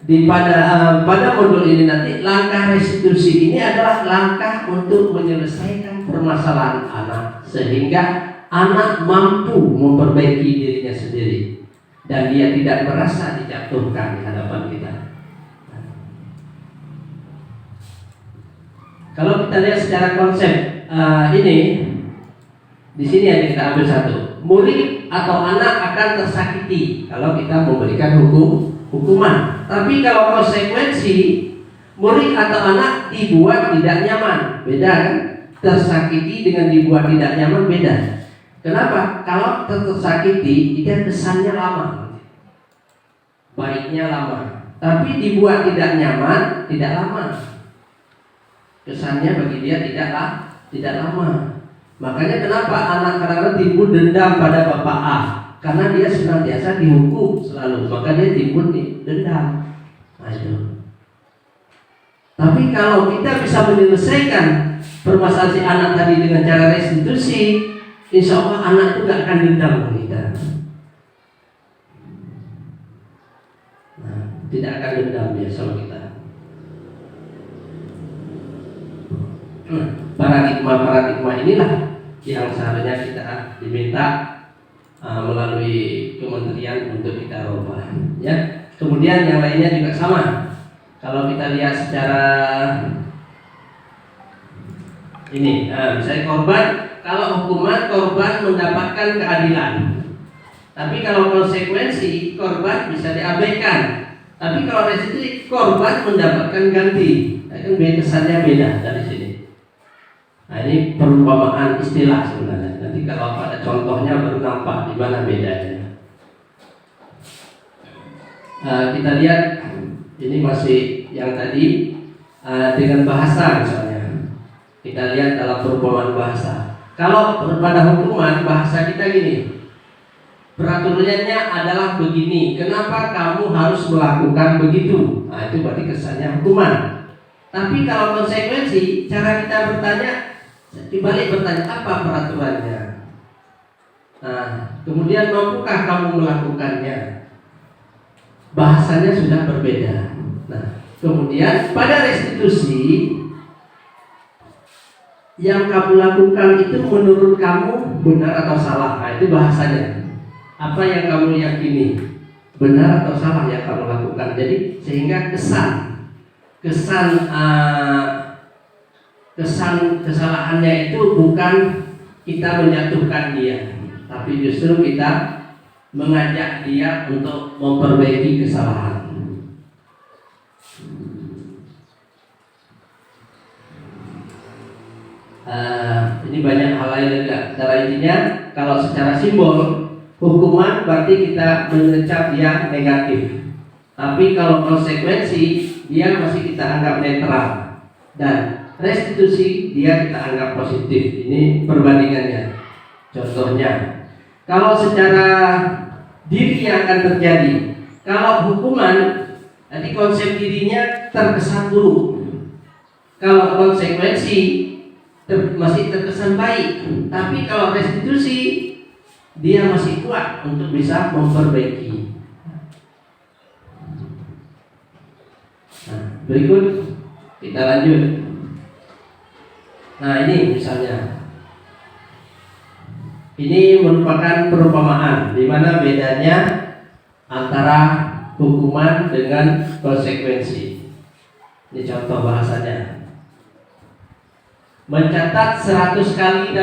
pada modul ini nanti langkah restitusi ini adalah langkah untuk menyelesaikan permasalahan anak sehingga anak mampu memperbaiki dirinya sendiri dan dia tidak merasa dijatuhkan di hadapan kita. Kalau kita lihat secara konsep ini di sini aja kita ambil satu. Murid atau anak akan tersakiti kalau kita memberikan hukuman. Tapi kalau konsekuensi, murid atau anak dibuat tidak nyaman, beda kan? Tersakiti dengan dibuat tidak nyaman beda. Kenapa? Kalau tersakiti, itu kesannya lama, baiknya lama. Tapi dibuat tidak nyaman, tidak lama. Kesannya bagi dia tidak lama. Makanya kenapa anak kadang-kadang timbul dendam pada bapak A? Karena dia senantiasa dihukum selalu, maka dia timbul dendam. Nah, itu. Tapi kalau kita bisa menyelesaikan permasalahan si anak tadi dengan cara restitusi, insya Allah anak itu gak akan dendam ke kita. Nah, tidak akan dendam ya sama kita. Paradigma inilah yang seharusnya kita diminta melalui kementerian untuk kita rubah. Ya. Kemudian yang lainnya juga sama. Kalau kita lihat secara ini, misalnya korban, kalau hukuman korban mendapatkan keadilan. Tapi kalau konsekuensi korban bisa diabaikan. Tapi kalau restitusi korban mendapatkan ganti. Nah, kan kesannya beda dari sini. Nah, ini perumpamaan istilah sebenarnya. Nanti kalau pada contohnya baru nampak di mana bedanya. Kita lihat ini masih yang tadi dengan bahasa misalnya. Kita lihat dalam perumpamaan bahasa. Kalau pada hukuman bahasa kita gini, peraturannya adalah begini. Kenapa kamu harus melakukan begitu? Nah, itu berarti kesannya hukuman. Tapi kalau konsekuensi, cara kita bertanya dibalik bertanya apa peraturannya. Nah, kemudian mampukah kamu melakukannya? Bahasanya sudah berbeda. Nah, kemudian pada restitusi yang kamu lakukan itu menurut kamu benar atau salah? Nah, itu bahasanya. Apa yang kamu yakini benar atau salah yang kamu lakukan? Jadi sehingga kesalahannya itu bukan kita menjatuhkan dia, tapi justru kita mengajak dia untuk memperbaiki kesalahan. Ini banyak hal lain juga. Secara intinya, kalau secara simbol hukuman berarti kita mengecap dia negatif. Tapi kalau konsekuensi dia masih kita anggap netral dan restitusi dia kita anggap positif. Ini perbandingannya. Contohnya, kalau secara diri yang akan terjadi, kalau hukuman nanti konsep dirinya terkesan buruk. Kalau konsekuensi masih terkesan baik, tapi kalau restitusi dia masih kuat untuk bisa memperbaiki. Nah, berikut kita lanjut. Nah, ini misalnya, ini merupakan perumpamaan di mana bedanya antara hukuman dengan konsekuensi. Ini contoh bahasanya. Mencatat 100 kali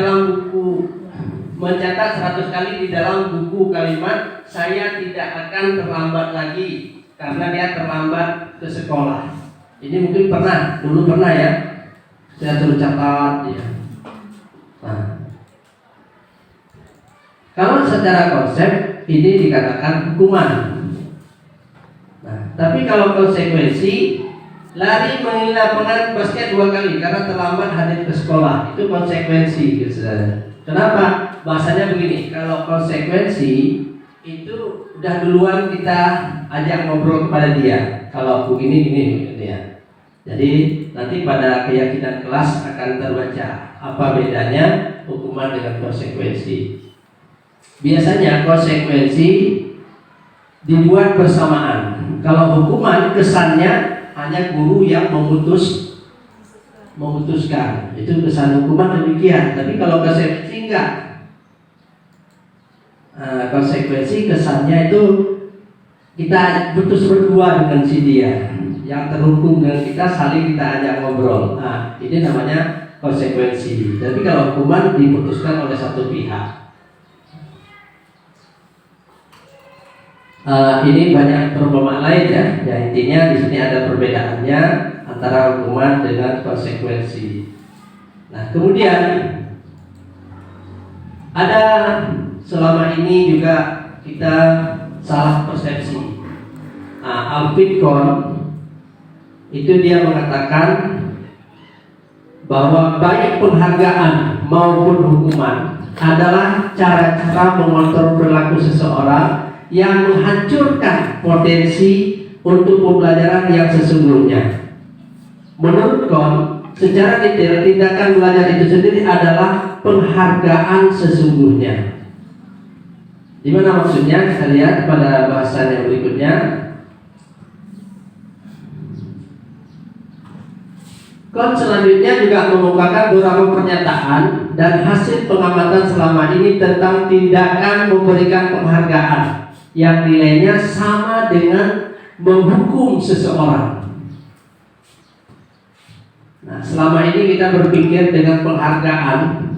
di dalam buku kalimat saya tidak akan terlambat lagi karena dia terlambat ke sekolah. Ini mungkin dulu pernah ya. Saya suruh catat ya. Nah, kalau secara konsep ini dikatakan hukuman. Nah, tapi kalau konsekuensi lari menghina lapangan basket 2 kali karena terlambat hadir ke sekolah, itu konsekuensi gitu. Kenapa? Bahasanya begini, kalau konsekuensi itu udah duluan kita ajak ngobrol kepada dia. Kalau begini gitu ya. Jadi nanti pada keyakinan kelas akan terbaca apa bedanya hukuman dengan konsekuensi. Biasanya konsekuensi dibuat bersamaan. Kalau hukuman kesannya hanya guru yang memutuskan, itu kesan hukuman demikian. Tapi kalau konsekuensi enggak. Konsekuensi kesannya itu kita putus berdua dengan si dia, yang terhukum dengan kita saling kita ajak ngobrol. Nah, ini namanya konsekuensi. Tapi kalau hukuman diputuskan oleh satu pihak. Ini banyak perumpamaan lain ya. Ya intinya di sini ada perbedaannya antara hukuman dengan konsekuensi. Nah, kemudian ada selama ini juga kita salah persepsi. Alvin Kohn itu dia mengatakan bahwa baik penghargaan maupun hukuman adalah cara-cara mengontrol perilaku seseorang yang menghancurkan potensi untuk pembelajaran yang sesungguhnya. Menurut Kohn, secara detail tindakan belajar itu sendiri adalah penghargaan sesungguhnya. Di mana maksudnya? Kita lihat pada bahasan yang berikutnya. Kohn selanjutnya juga mengemukakan beberapa pernyataan dan hasil pengamatan selama ini tentang tindakan memberikan penghargaan yang nilainya sama dengan menghukum seseorang. Nah, selama ini kita berpikir dengan penghargaan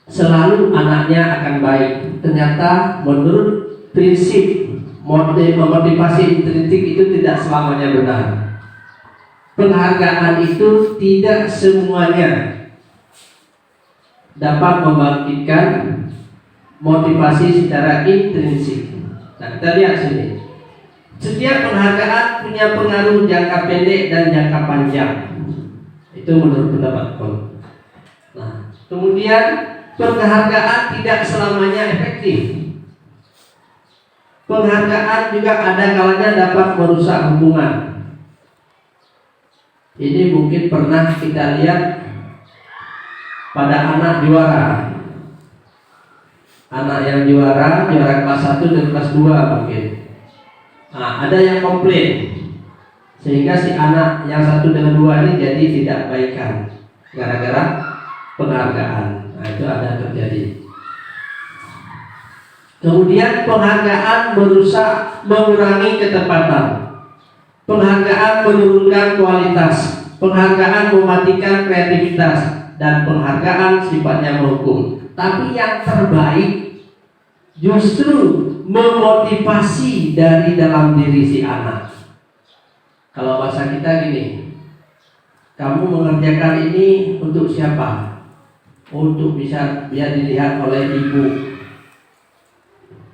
selalu anaknya akan baik. Ternyata menurut prinsip motivasi intrinsik itu tidak selamanya benar. Penghargaan itu tidak semuanya dapat membangkitkan motivasi secara intrinsik. Nah, kita lihat sini. Setiap penghargaan punya pengaruh jangka pendek dan jangka panjang. Itu menurut pendapat Kohn. Nah, kemudian penghargaan tidak selamanya efektif. Penghargaan juga ada kalanya dapat merusak hubungan. Ini mungkin pernah kita lihat pada anak juara. Anak yang juara kelas 1 dan kelas 2 mungkin. Nah, ada yang komplain sehingga si anak yang 1 dengan 2 ini jadi tidak baikan gara-gara penghargaan. Nah, itu ada terjadi. Kemudian penghargaan mengurangi ketepatan. Penghargaan menurunkan kualitas. Penghargaan mematikan kreativitas dan penghargaan sifatnya menghukum. Tapi yang terbaik justru memotivasi dari dalam diri si anak. Kalau bahasa kita gini, kamu mengerjakan ini untuk siapa? Untuk bisa biar dilihat oleh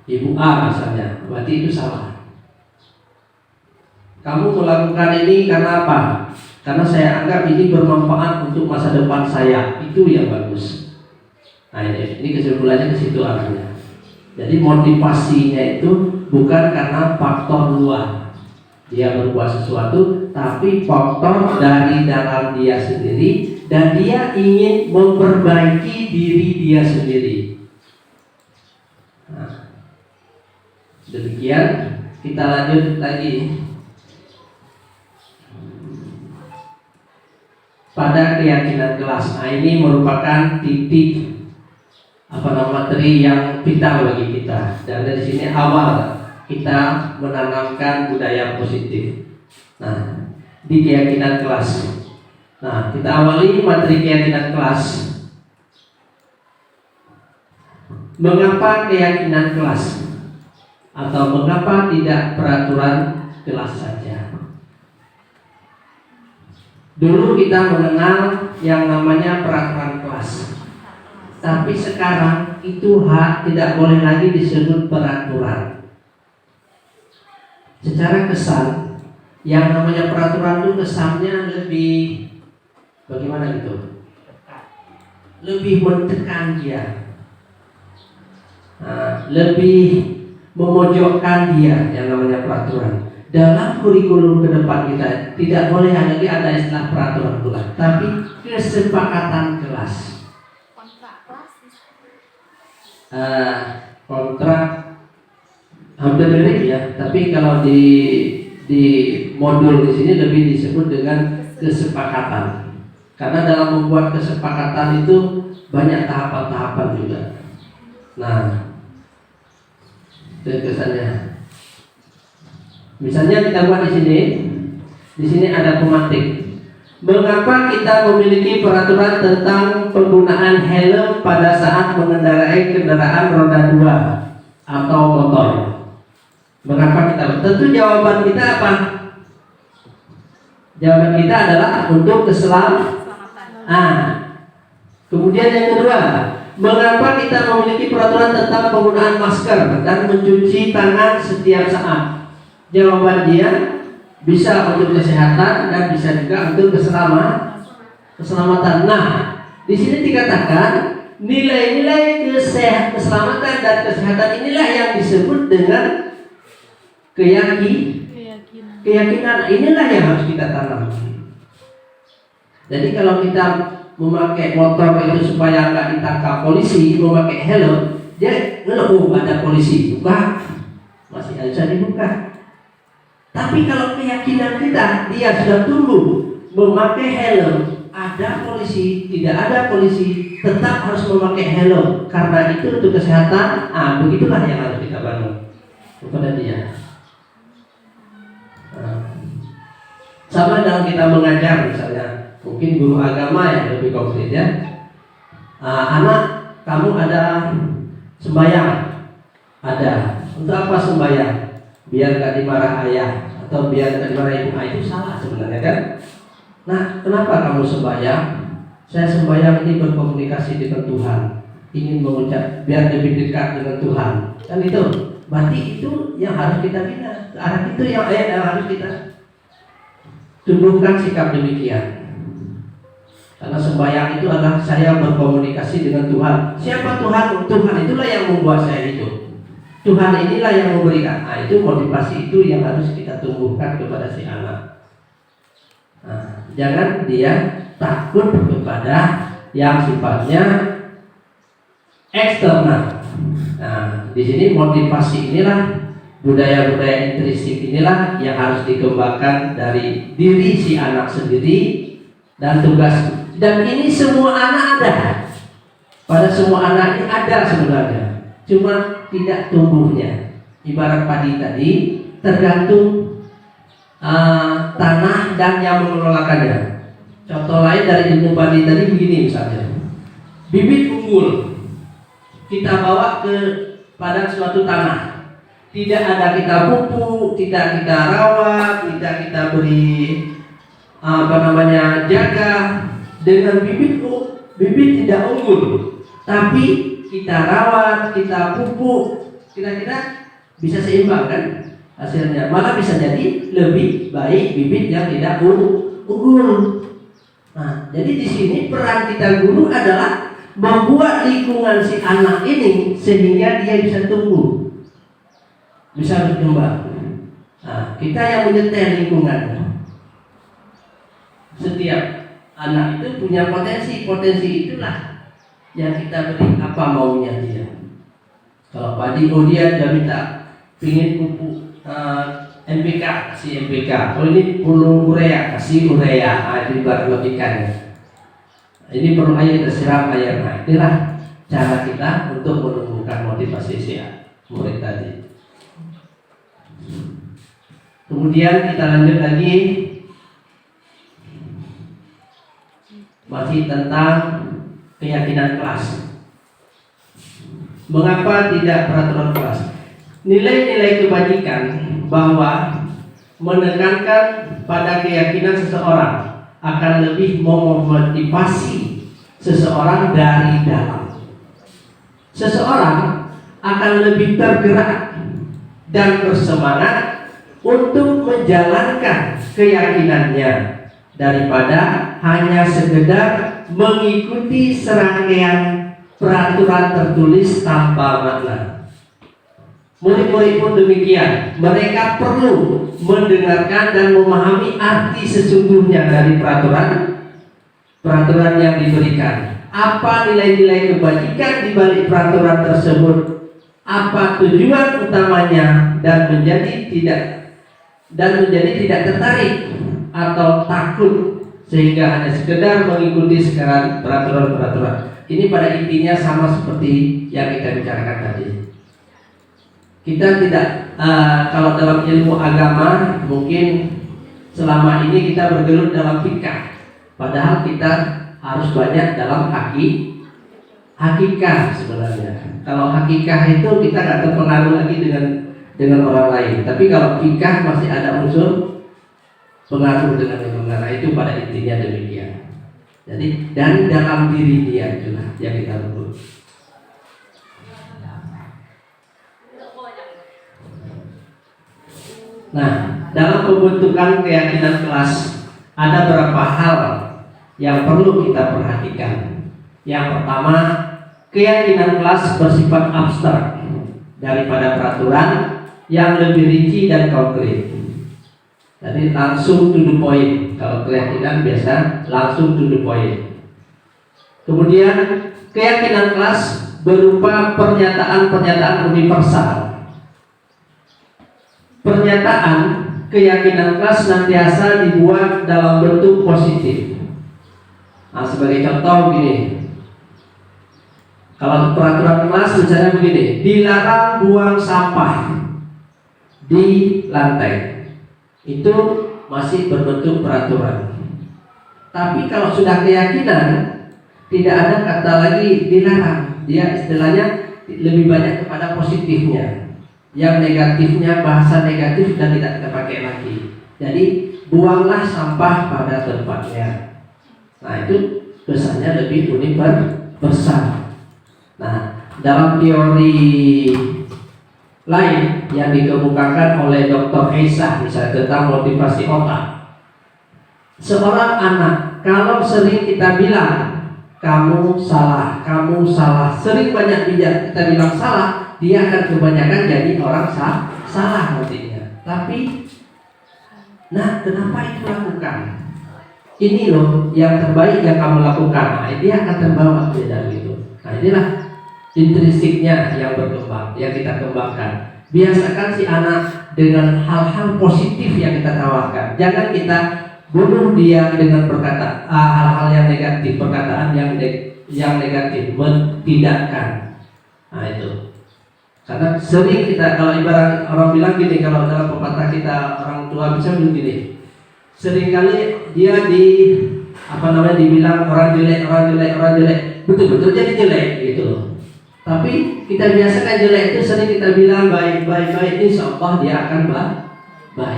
ibu A misalnya, berarti itu salah. Kamu melakukan ini karena apa? Karena saya anggap ini bermanfaat untuk masa depan saya. Itu yang bagus. Nah, ini kesimpulannya ke situ arahnya. Jadi motivasinya itu bukan karena faktor luar dia berbuat sesuatu, tapi faktor dari dalam dia sendiri dan dia ingin memperbaiki diri dia sendiri. Nah, demikian kita lanjut lagi. Pada keyakinan kelas. Nah, ini merupakan titik materi yang vital bagi kita. Dan dari sini awal kita menanamkan budaya positif. Nah, di keyakinan kelas. Nah, kita awali materi keyakinan kelas. Mengapa keyakinan kelas? Atau mengapa tidak peraturan kelas saja? Dulu kita mengenal yang namanya peraturan kelas, tapi sekarang itu tidak boleh lagi disebut peraturan. Secara kesan, yang namanya peraturan itu kesannya lebih bagaimana gitu? Lebih mentekan dia, lebih memojokkan dia yang namanya peraturan. Dalam kurikulum ke depan kita tidak boleh lagi ada istilah peraturan kelas, tapi kesepakatan kelas. Kontrak hampir mirip ya, tapi kalau di modul di sini lebih disebut dengan kesepakatan. Karena dalam membuat kesepakatan itu banyak tahapan-tahapan juga. Nah, itu kesannya. Misalnya kita buat di sini ada pemantik. Mengapa kita memiliki peraturan tentang penggunaan helm pada saat mengendarai kendaraan roda 2 atau motor? Mengapa kita? Tentu jawaban kita apa? Jawaban kita adalah untuk keselamatan. Kemudian yang kedua, mengapa kita memiliki peraturan tentang penggunaan masker dan mencuci tangan setiap saat? Jawaban dia bisa untuk kesehatan dan bisa juga untuk keselamatan. Nah, di sini dikatakan nilai-nilai keselamatan dan kesehatan inilah yang disebut dengan keyakinan. Inilah yang harus kita tanam. Jadi kalau kita memakai motor itu supaya nggak ditangkap polisi, memakai helm, dia ngeluh ada polisi, buka, masih bisa dibuka. Tapi kalau keyakinan kita, dia sudah tumbuh memakai helm, ada polisi, tidak ada polisi, tetap harus memakai helm karena itu untuk kesehatan. Begitulah yang harus kita bangun kepada dia. Sama dalam kita mengajar misalnya, mungkin guru agama yang lebih konkret ya. Anak, kamu ada sembahyang, ada. Untuk apa sembahyang? Biar gak dimarah ayah atau biar gak dimarah ibu. Itu salah sebenarnya kan. Nah, kenapa kamu sembahyang? Saya sembahyang ini berkomunikasi dengan Tuhan, ingin mengucap biar lebih dekat dengan Tuhan. Kan itu. Berarti itu yang harus kita bina. Arah itu yang harus kita tumbuhkan sikap demikian. Karena sembahyang itu adalah saya berkomunikasi dengan Tuhan. Siapa Tuhan? Tuhan itulah yang membuat saya hidup. Tuhan inilah yang memberikan. Itu motivasi itu yang harus kita tumbuhkan kepada si anak. Jangan dia takut kepada yang sifatnya eksternal. Di sini motivasi inilah, budaya-budaya intrinsik inilah yang harus dikembangkan dari diri si anak sendiri dan tugas. Dan ini semua anak ada. Pada semua anak ini ada sebenarnya. Cuma tidak tumbuhnya. Ibarat padi tadi tergantung tanah dan yang mengelolakannya. Contoh lain dari ilmu padi tadi begini misalnya. Bibit unggul kita bawa ke pada suatu tanah. Tidak ada kita pupuk, tidak kita rawat, tidak kita beri jaga. Dengan bibit tidak unggul, tapi kita rawat, kita pupuk, kira-kira bisa seimbang kan hasilnya. Malah bisa jadi lebih baik bibit yang tidak unggul. Jadi di sini peran kita guru adalah membuat lingkungan si anak ini sehingga dia bisa tumbuh, bisa berkembang. Kita yang menyetel lingkungan. Setiap anak itu punya potensi itulah yang kita beri apa maunya dia. Kalau padi dia minta pingin pupuk NPK, kasih NPK. Kalau ini perlu urea, kasih urea. Itu buat ikannya. Ini perlu air, siram air. Inilah cara kita untuk menumbuhkan motivasi si murid tadi. Kemudian kita lanjut lagi. Masih tentang keyakinan kelas. Mengapa tidak peraturan kelas? Nilai-nilai kebajikan bahwa menekankan pada keyakinan seseorang akan lebih memotivasi seseorang dari dalam. Seseorang akan lebih tergerak dan bersemangat untuk menjalankan keyakinannya daripada hanya sekedar mengikuti serangkaian peraturan tertulis tanpa makna. Murid-murid pun demikian. Mereka perlu mendengarkan dan memahami arti sesungguhnya dari peraturan yang diberikan. Apa nilai-nilai kebajikan di balik peraturan tersebut? apa tujuan utamanya dan menjadi tidak tertarik atau takut sehingga hanya sekedar mengikuti sekarang peraturan-peraturan. Ini pada intinya sama seperti yang kita bicarakan tadi. Kita tidak kalau dalam ilmu agama mungkin selama ini kita bergelut dalam fikih, padahal kita harus banyak dalam hakikah sebenarnya. Kalau hakikah itu kita nggak terpengaruh lagi dengan orang lain. Tapi kalau fikih masih ada unsur pengaruh dengan lingkungan. Nah, itu pada intinya demikian. Jadi dari dalam diri dia itulah yang kita lembut. Nah, dalam pembentukan keyakinan kelas ada beberapa hal yang perlu kita perhatikan. Yang pertama, keyakinan kelas bersifat abstrak daripada peraturan yang lebih rinci dan konkret. Jadi langsung to the point. Kalau keyakinan biasa langsung to the point. Kemudian keyakinan kelas berupa pernyataan-pernyataan universal. Pernyataan keyakinan kelas senantiasa dibuat dalam bentuk positif. Nah, sebagai contoh begini. Kalau peraturan kelas misalnya begini, dilarang buang sampah di lantai. Itu masih berbentuk peraturan. Tapi kalau sudah keyakinan, tidak ada kata lagi dilarang. Dia istilahnya lebih banyak kepada positifnya. Yang negatifnya, bahasa negatif dan tidak kita pakai lagi. Jadi buanglah sampah pada tempatnya. Nah, itu kesannya lebih universal. Nah, dalam teori lain yang dikemukakan oleh Dr. Esa misalnya tentang motivasi otak, seorang anak kalau sering kita bilang kamu salah, sering banyak kita bilang salah, dia akan kebanyakan jadi orang salah nantinya. Tapi, nah kenapa itu lakukan? Ini loh yang terbaik yang kamu lakukan. Nah, dia akan terbawa ke dalam itu. Nah, inilah intrinsiknya yang berkembang, yang kita kembangkan. Biasakan si anak dengan hal-hal positif yang kita tawarkan. Jangan kita bunuh dia dengan perkataan hal-hal yang negatif, perkataan yang negatif, mentidakkan. Nah itu. Karena sering kita, kalau ibarat orang bilang gini, kalau dalam pepatah kita orang tua bisa bilang gini, seringkali dia dibilang orang jelek, betul-betul jadi jelek gitu. Tapi kita biasakan jelek itu sering kita bilang baik, insya Allah dia akan baik. Nah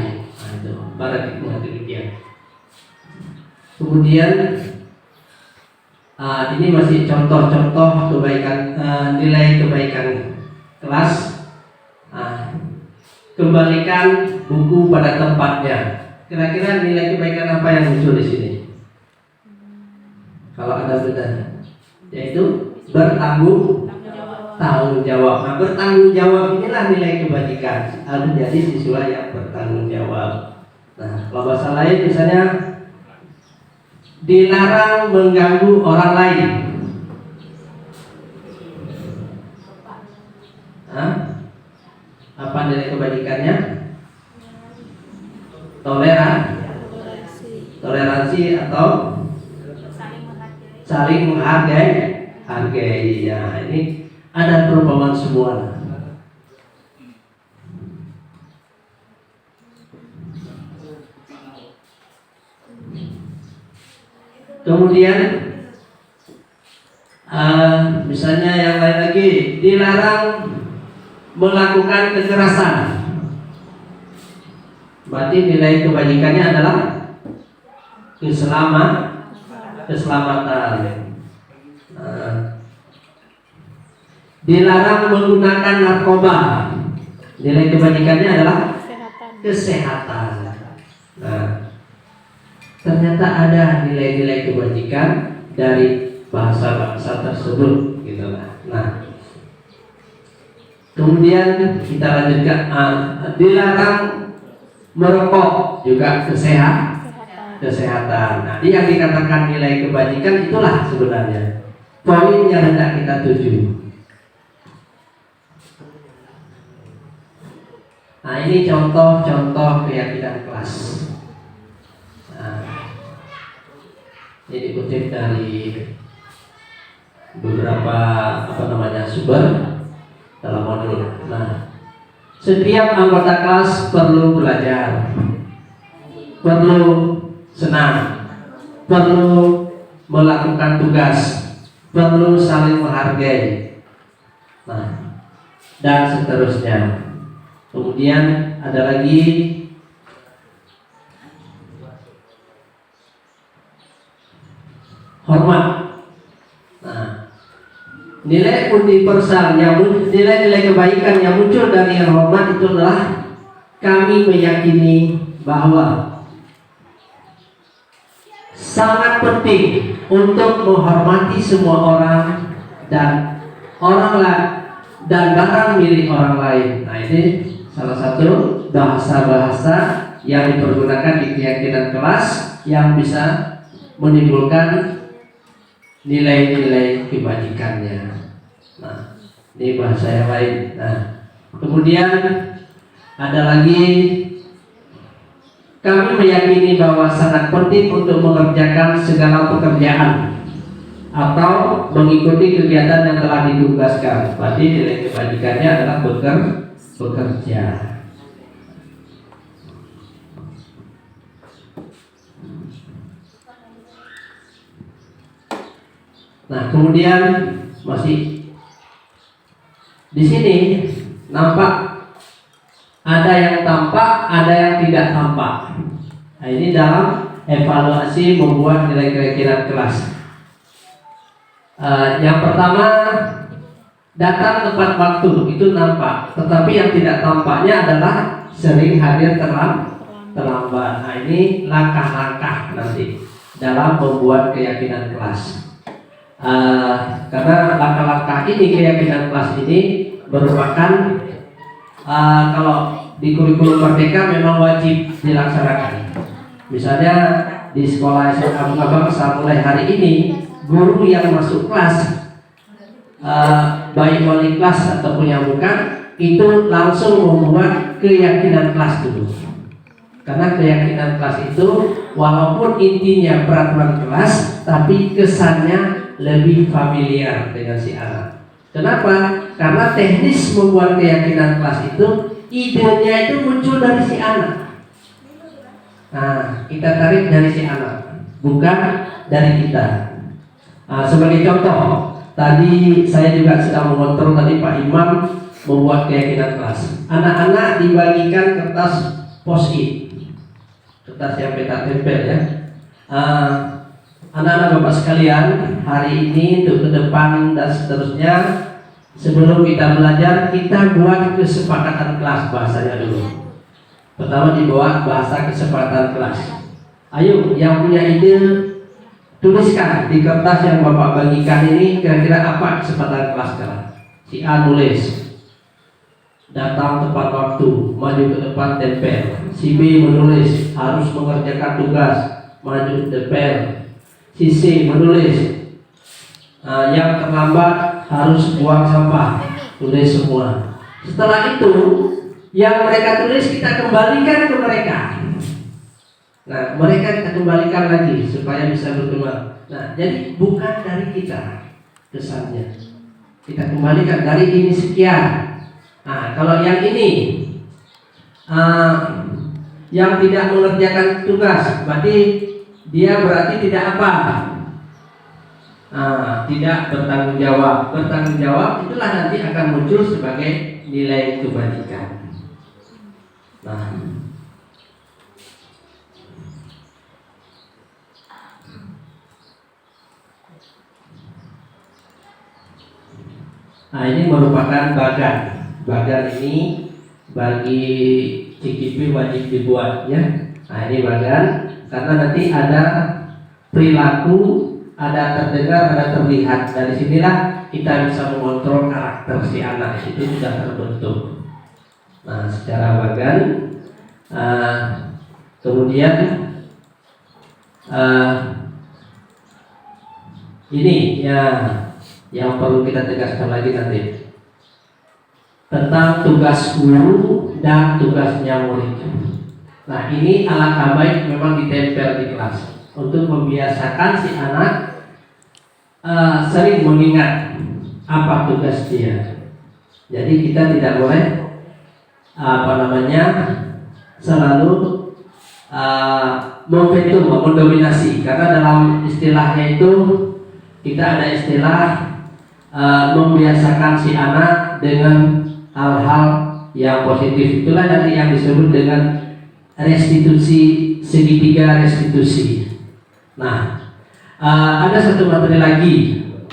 itu paradigma demikian. Kemudian ini masih contoh-contoh kebaikan, nilai kebaikan kelas. Kembalikan buku pada tempatnya. Kira-kira nilai kebaikan apa yang muncul di sini? Kalau ada bedanya, yaitu bertanggung jawab. Nah, bertanggung jawab inilah nilai kebajikan. Harus jadi siswa yang bertanggung jawab. Nah, kalau bahasa lain misalnya dilarang mengganggu orang lain. Apa nilai kebajikannya? Toleransi atau saling menghargai. Ya, ini ada perumpamaan semua. Kemudian misalnya yang lain lagi, dilarang melakukan kekerasan. Berarti nilai kebajikannya adalah keselamatan. Dilarang menggunakan narkoba. Nilai kebajikannya adalah kesehatan. Nah, ternyata ada nilai-nilai kebajikan dari bahasa-bahasa tersebut, gitu lah. Nah, kemudian kita lanjutkan, dilarang merokok juga kesehatan. Nah, yang dikatakan nilai kebajikan itulah sebenarnya poin yang hendak kita tuju. Nah, ini contoh-contoh keyakinan kelas. Nah, ini dikutip dari beberapa sumber dalam modul. Nah, setiap anggota kelas perlu belajar, perlu senang, perlu melakukan tugas, perlu saling menghargai. Nah, dan seterusnya. Kemudian ada lagi hormat. Nah, nilai universal nilai-nilai kebaikan yang muncul dari hormat itu adalah kami meyakini bahwa sangat penting untuk menghormati semua orang dan dan barang milik orang lain. Nah, ini salah satu bahasa-bahasa yang dipergunakan di keyakinan kelas yang bisa menimbulkan nilai-nilai kebajikannya. Nah, ini bahasa yang lain. Nah, kemudian ada lagi, kami meyakini bahwa sangat penting untuk mengerjakan segala pekerjaan atau mengikuti kegiatan yang telah ditugaskan. Berarti nilai kebajikannya adalah bekerja. Nah, kemudian masih di sini nampak ada yang tampak, ada yang tidak tampak. Nah, ini dalam evaluasi membuat nilai keyakinan kelas. Yang pertama, datang tepat waktu itu nampak, tetapi yang tidak tampaknya adalah sering hadir terlambat. Nah, ini langkah-langkah nanti dalam membuat keyakinan kelas. Karena langkah-langkah ini, keyakinan kelas ini merupakan kalau di kurikulum Merdeka memang wajib dilaksanakan. Misalnya di sekolah SMA Abu Bakar mulai hari ini, guru yang masuk kelas, baik wali kelas ataupun yang bukan, itu langsung membuat keyakinan kelas dulu. Karena keyakinan kelas itu walaupun intinya peraturan kelas, tapi kesannya lebih familiar dengan si anak. Kenapa? Karena teknis membuat keyakinan kelas itu, idenya itu muncul dari si anak. Nah, kita tarik dari si anak, bukan dari kita. Sebagai contoh, tadi saya juga sedang mengontrol tadi Pak Imam membuat keyakinan kelas. Anak-anak dibagikan kertas post-it, kertas yang peta tempel ya. Anak-anak Bapak sekalian, hari ini untuk ke depan dan seterusnya, sebelum kita belajar, kita buat kesepakatan kelas, bahasanya dulu. Pertama dibawa bahasa kesepakatan kelas. Ayo, yang punya ide tuliskan di kertas yang Bapak bagikan ini kira-kira apa kesempatan kelas sekarang. Si A nulis, datang tepat waktu, maju ke depan tempel. Si B menulis, harus mengerjakan tugas, maju tempel. Si C menulis, yang terlambat harus buang sampah, tulis semua. Setelah itu, yang mereka tulis kita kembalikan ke mereka. Nah, mereka kita kembalikan lagi supaya bisa berkembang. Nah, jadi bukan dari kita kesannya. Kita kembalikan dari ini sekian. Nah, kalau yang ini yang tidak mengerjakan tugas, berarti dia tidak apa? Tidak bertanggung jawab. Bertanggung jawab itulah nanti akan muncul sebagai nilai kebajikan. Nah, ini merupakan bagan. Bagan ini bagi CKP wajib dibuat ya. Nah, ini bagan karena nanti ada perilaku, ada terdengar, ada terlihat. Dari sinilah kita bisa mengontrol karakter si anak, itu sudah terbentuk. Nah, secara bagan. Kemudian ini ya yang perlu kita tegaskan lagi nanti. tentang tugas guru dan tugasnya murid. Nah, ini alangkah baik memang ditempel di kelas untuk membiasakan si anak sering mengingat apa tugas dia. Jadi kita tidak boleh selalu memventum, mendominasi, karena dalam istilahnya itu kita ada istilah membiasakan si anak dengan hal-hal yang positif. Itulah nanti yang disebut dengan restitusi, segitiga restitusi. Nah, ada satu materi lagi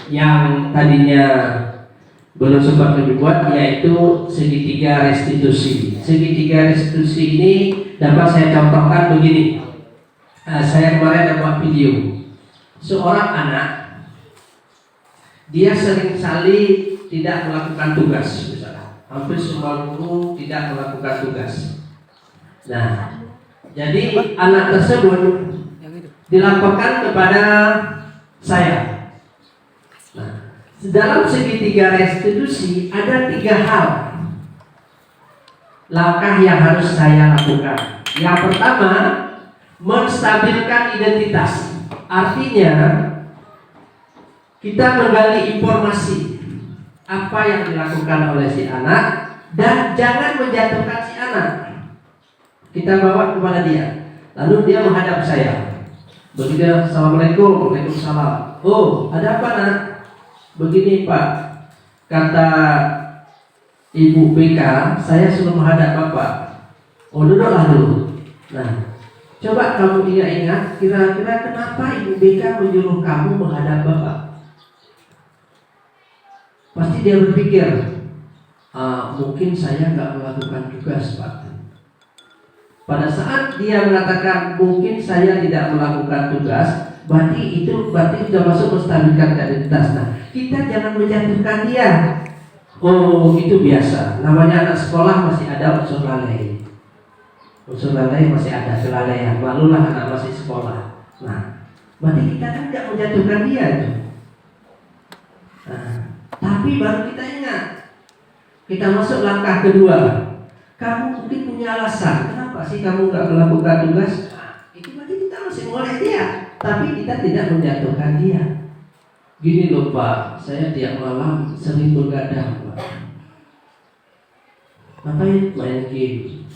yang tadinya belum sempat dibuat, yaitu segitiga restitusi. Segitiga restitusi ini dapat saya contohkan begini. Saya kemarin dapat video seorang anak, dia sering sekali tidak melakukan tugas, misalnya hampir semua guru tidak melakukan tugas. Nah, jadi anak tersebut dilaporkan kepada saya. Nah, dalam segitiga restitusi ada 3 hal langkah yang harus saya lakukan. Yang pertama, menstabilkan identitas. Artinya kita menggali informasi apa yang dilakukan oleh si anak dan jangan menjatuhkan si anak. Kita bawa kepada dia, lalu dia menghadap saya. Begitu, assalamualaikum, waalaikumsalam. Oh, ada apa nak? Begini Pak, kata Ibu BK, saya suruh menghadap Bapak. Oh, duduklah dulu. Nah, coba kamu ingat-ingat, kira-kira kenapa Ibu BK menyuruh kamu menghadap Bapak? Pasti dia berpikir, mungkin saya nggak melakukan tugas Pak. Pada saat dia mengatakan mungkin saya tidak melakukan tugas, berarti sudah masuk menstabilkan identitas. Nah, kita jangan menjatuhkan dia. Oh, itu biasa. Namanya anak sekolah masih ada unsur lalai. Unsur lalai masih ada, kelalaian. Malulah anak masih sekolah. Nah, berarti kita kan tidak menjatuhkan dia itu. Nah, tapi baru kita ingat. Kita masuk langkah kedua. Kamu mungkin punya alasan, kenapa sih kamu nggak melakukan tugas? Nah, itu berarti kita masih boleh dia, tapi kita tidak menjatuhkan dia. Gini loh Pak, saya tiap malam sering begadang Pak. Ngapain? Main game,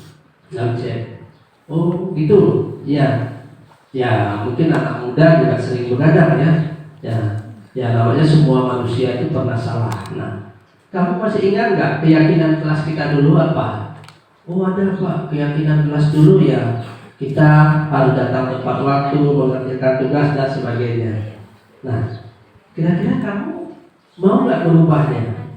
gadget. Oh gitu, ya. Ya mungkin anak muda juga sering begadang ya. Ya namanya semua manusia itu pernah salah. Nah, kamu masih ingat nggak keyakinan kelas kita dulu apa? Oh ada Pak, keyakinan kelas dulu ya kita harus datang tepat waktu, mengerjakan tugas dan sebagainya. Nah, kira-kira kamu mau nggak merubahnya?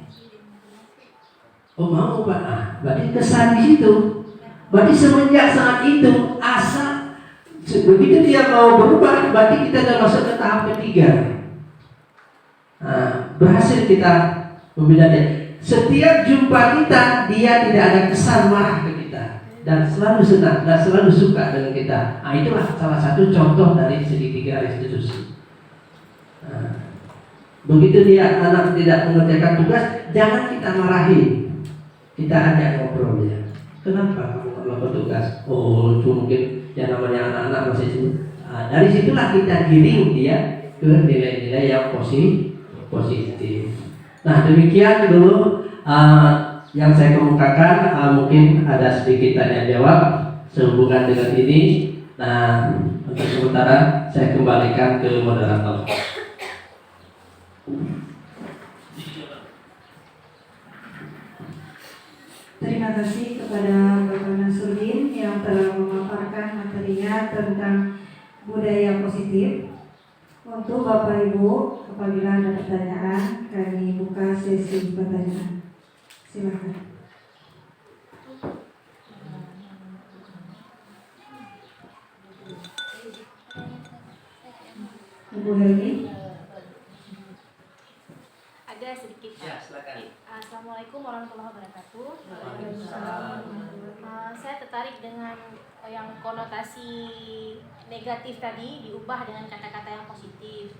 Oh mau Pak, berarti kesan di situ. Berarti semenjak saat itu asal begitu dia mau berubah, berarti kita sudah masuk ke tahap ketiga. Nah, berhasil kita membedakan. Setiap jumpa kita, dia tidak ada kesan marah ke kita dan selalu senang dan selalu suka dengan kita. Nah, itulah salah satu contoh dari segitiga restitusi. Nah, begitu dia anak tidak mengerjakan tugas, jangan kita marahi. Kita ajak ngobrol ya. Kenapa kamu melakukan tugas? Oh, itu mungkin yang namanya anak-anak masih sibuk. Nah, dari situlah kita giring dia ke nilai-nilai yang positif. Nah, demikian dulu yang saya kemukakan. Mungkin ada sedikit tanya jawab sehubungan dengan ini. Nah, untuk sementara saya kembalikan ke moderator. Terima kasih kepada Bapak Nasruddin yang telah memaparkan materinya tentang budaya positif. Untuk Bapak Ibu, apabila ada pertanyaan, kami buka sesi pertanyaan. Silakan. Ibu Helmi. Ada sedikit. Ya, silakan. Assalamualaikum warahmatullahi wabarakatuh. Saya tertarik dengan yang konotasi negatif tadi diubah dengan kata-kata yang positif.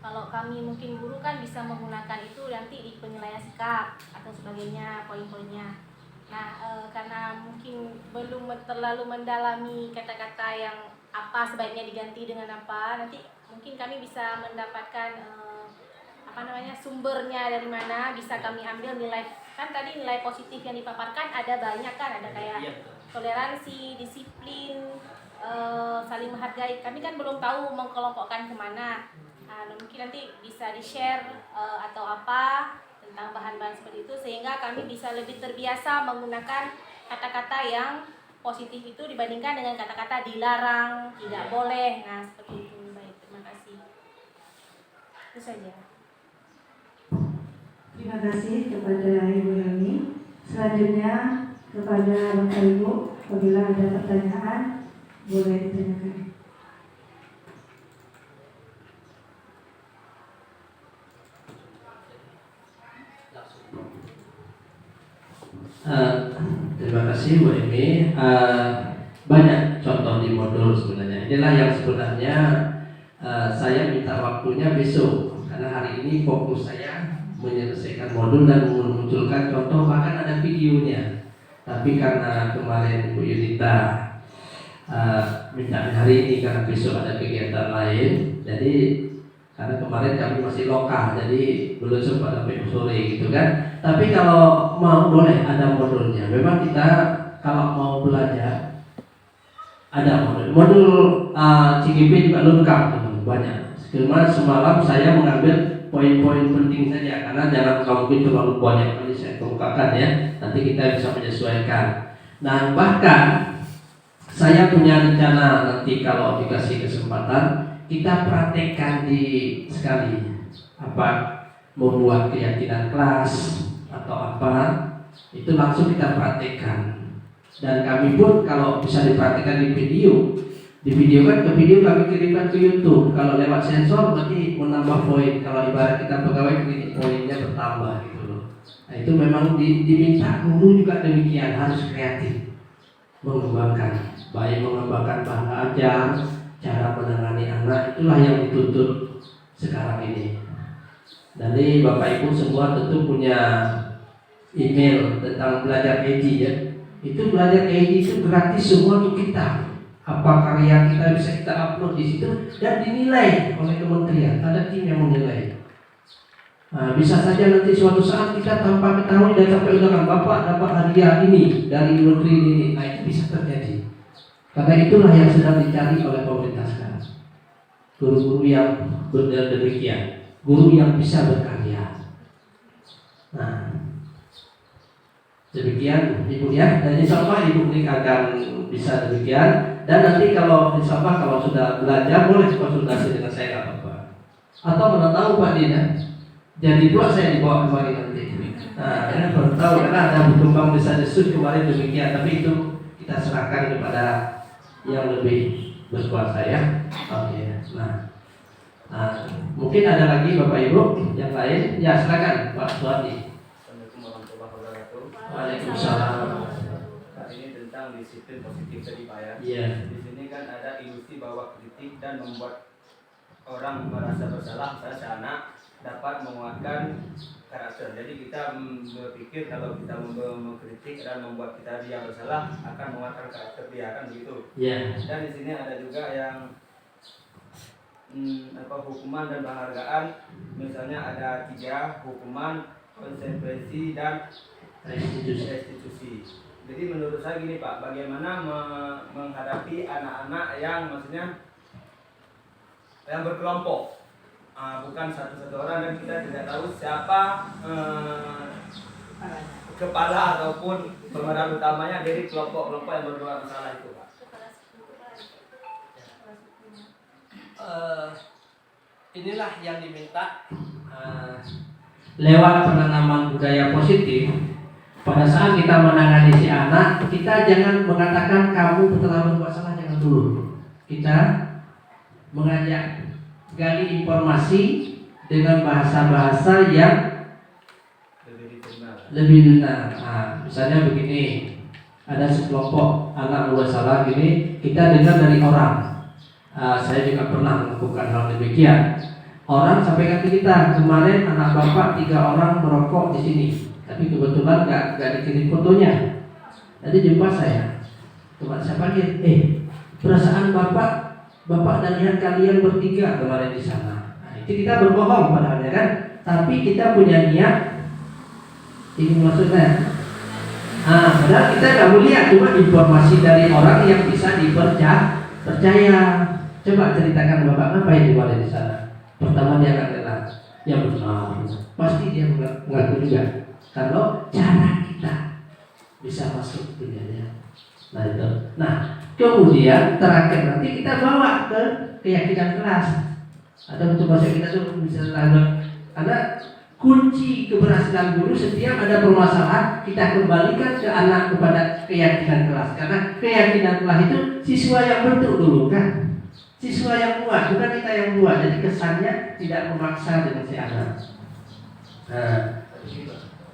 Kalau kami mungkin guru kan bisa menggunakan itu nanti di penilaian sikap atau sebagainya, poin-poinnya. Nah, karena mungkin belum terlalu mendalami kata-kata yang apa sebaiknya diganti dengan apa, nanti mungkin kami bisa mendapatkan sumbernya dari mana, bisa kami ambil nilai. Kan tadi nilai positif yang dipaparkan ada banyak kan, ada kayak toleransi, disiplin, saling menghargai. Kami kan belum tahu mengkelompokkan kemana. Mungkin nanti bisa di-share atau apa tentang bahan-bahan seperti itu, sehingga kami bisa lebih terbiasa menggunakan kata-kata yang positif itu dibandingkan dengan kata-kata dilarang, tidak boleh. Nah, seperti itu. Baik, terima kasih. Itu saja. Terima kasih kepada Ibu Helmi. Selanjutnya kepada Bapak Ibu, apabila ada pertanyaan boleh ditanyakan. Terima kasih Bu Emi. Banyak contoh di modul sebenarnya. Inilah yang sebenarnya saya minta waktunya besok, karena hari ini fokus saya menyelesaikan modul dan memunculkan contoh, bahkan ada videonya. Tapi karena kemarin Bu Yunita minta hari ini karena besok ada kegiatan lain, jadi karena kemarin kami masih lokal, jadi belum sempat sampai sore gitu kan. Tapi kalau mau boleh ada modulnya. Memang kita kalau mau belajar ada modul CGP juga lengkap, banyak. Cuma semalam saya mengambil poin-poin penting saja, karena jangan mungkin terlalu banyak kali saya kemukakan ya. Nanti kita bisa menyesuaikan. Nah, bahkan saya punya rencana nanti kalau dikasih kesempatan kita praktekkan di sekali membuat keyakinan kelas atau apa, itu langsung kita praktekkan. Dan kami pun kalau bisa dipraktekkan di video kan ke video kami kirimkan ke YouTube. Kalau lewat sensor berarti menambah poin. Kalau ibarat kita pegawai klinik poinnya bertambah gitu loh. Nah, itu memang diminta guru juga demikian, harus kreatif mengembangkan, baik mengembangkan bahan ajar, cara menangani anak, itulah yang dituntut sekarang ini. Jadi Bapak Ibu semua tentu punya email tentang belajar EJ ya. Itu belajar EJ itu gratis semua untuk kita. Apa karya kita bisa kita upload di situ dan dinilai oleh kementerian. Ada tim yang menilai. Nah, bisa saja nanti suatu saat kita tanpa ketahui dan sampai undangan Bapak dapat hadiah ini dari negeri ini. Nah, itu bisa terjadi. Karena itulah yang sedang dicari oleh pemerintah sekarang. Guru-guru yang demikian, guru yang bisa berkarya. Nah, demikian Ibu ya, dan insya Allah Ibu akan bisa demikian. Dan nanti kalau insya Allah kalau sudah belajar boleh konsultasi dengan saya nggak apa-apa. Atau mana tahu Pak Dina, jadi pula saya dibawa kembali nanti. Nah, ini baru tahu karena ada berkembang desa desus kemarin demikian, tapi itu kita serahkan kepada yang lebih berkuasa ya. Oke. Nah, mungkin ada lagi Bapak Ibu yang lain. Ya silakan Pak Suwadi. Assalamualaikum warahmatullahi wabarakatuh. Waalaikumsalam. Nah, ini tentang disiplin positif tadi Pak ya. Iya. Di sini kan ada ilusi bahwa kritik dan membuat orang merasa bersalah, misalnya si anak dapat menguatkan karakter. Jadi kita berpikir kalau kita mengkritik dan membuat dia bersalah akan menguatkan karakter dia, kan begitu. Iya. Dan di sini ada juga yang hukuman dan penghargaan. Misalnya ada 3 hukuman, konsekuensi dan restitusi. Jadi menurut saya gini Pak, bagaimana menghadapi anak-anak yang maksudnya yang berkelompok, bukan satu-satu orang dan kita tidak tahu siapa kepala ataupun pemeran utamanya dari kelompok-kelompok yang berbuat masalah itu Pak. Inilah yang diminta lewat penanaman budaya positif. Pada saat kita menangani si anak, kita jangan mengatakan kamu telah berbuat salah, jangan dulu. Kita mengajak gali informasi dengan bahasa-bahasa yang lebih benar. Nah, misalnya begini, ada sekelompok anak berbuat salah gini, kita dengar dari orang. Saya juga pernah melakukan hal demikian. orang sampaikan ke kita, kemarin anak bapak 3 orang merokok di sini, tapi kebetulan nggak dikirim fotonya. Nanti jumpa saya, teman saya panggil, perasaan bapak dan lihat kalian bertiga kemarin di sana. Nah, itu kita berbohong padahal ya kan, tapi kita punya niat ini maksudnya. Padahal kita nggak mau lihat, cuma informasi dari orang yang bisa percaya. Coba ceritakan bapak ngapain di mana di sana. Pertama dia akan kenal, ya benar, pasti dia mengaku juga. Kalau cara kita bisa masuk dunianya. Nah, kemudian terakhir nanti kita bawa ke keyakinan kelas. Ada untuk bahasa kita tuh bisa karena kunci keberhasilan guru setiap ada permasalahan kita kembalikan ke anak kepada keyakinan kelas, karena keyakinan kelas itu siswa yang bentuk dulu kan, siswa yang buat, bukan kita yang buat. Jadi kesannya tidak memaksa dengan si anak.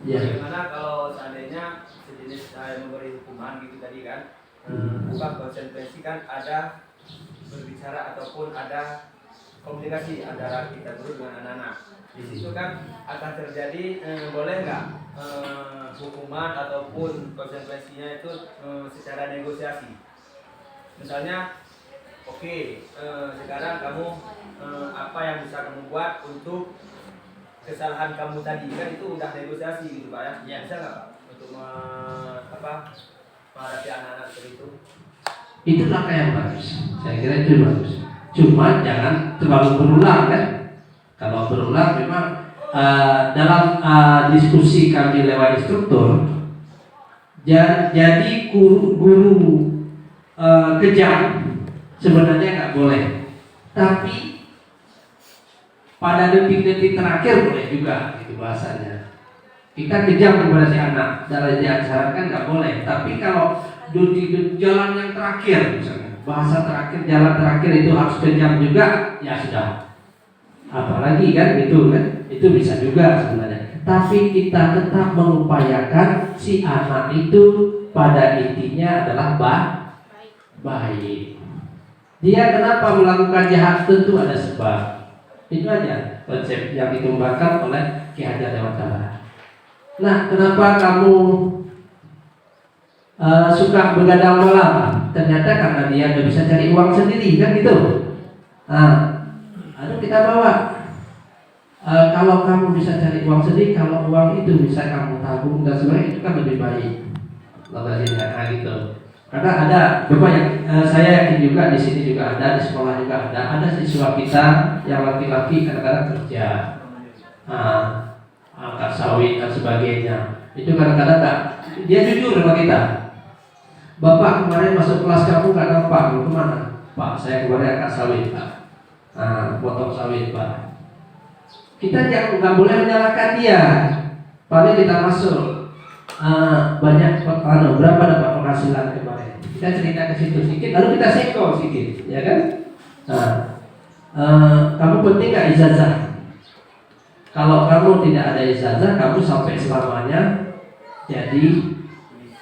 Bagaimana kalau seandainya sejenis saya memberi hukuman gitu tadi kan, bukan konsentrasi kan, ada berbicara ataupun ada komunikasi antara kita guru dengan anak-anak. Di situ kan akan terjadi boleh nggak hukuman ataupun konsekuensinya itu secara negosiasi. Misalnya, oke, sekarang kamu apa yang bisa kamu buat untuk kesalahan kamu tadi, kan itu udah negosiasi gitu Pak ya. Bisa nggak Pak untuk menghadapi anak-anak seperti itu? Itu langkah yang bagus. Saya kira itu bagus. Cuma jangan terlalu berulang kan. Kalau berulang memang dalam diskusi kami lewat instruktur, jadi guru kejam sebenarnya nggak boleh, tapi pada detik-detik terakhir boleh juga, itu bahasanya. Kita kejam kepada si anak, dalam diajarkan nggak boleh. Tapi kalau di jalan yang terakhir, misalnya bahasa terakhir, jalan terakhir itu harus kejam juga, ya sudah. Apalagi kan gitu kan, itu bisa juga sebenarnya. Tapi kita tetap mengupayakan si anak itu pada intinya adalah baik. Dia kenapa melakukan jahat, tentu ada sebab. Itu aja konsep yang dikembangkan oleh Ki Hajar Dewantara. Nah, kenapa kamu suka begadang malam? Ternyata karena dia nggak bisa cari uang sendiri kan gitu. Lalu kita bawa, kalau kamu bisa cari uang sendiri, kalau uang itu bisa kamu tabung dan sebagainya, itu kan lebih baik. Gitu. Karena ada beberapa yang saya yakin juga di sini juga ada, di sekolah juga ada siswa kita yang laki-laki kadang-kadang kerja, angkat sawit dan sebagainya. Itu kadang-kadang dia jujur sama kita. Bapak kemarin masuk kelas kamu nggak nampak, kemana? Pak, saya kemarin angkat sawit Pak. Potong sawit Pak. Kita nggak boleh menyalahkan dia. Paling kita masuk banyak berapa dapat penghasilan kemarin. Kita cerita ke situ sedikit, lalu kita senggol sedikit, ya kan? Kamu penting nggak ijazah? Kalau kamu tidak ada ijazah, kamu sampai selamanya jadi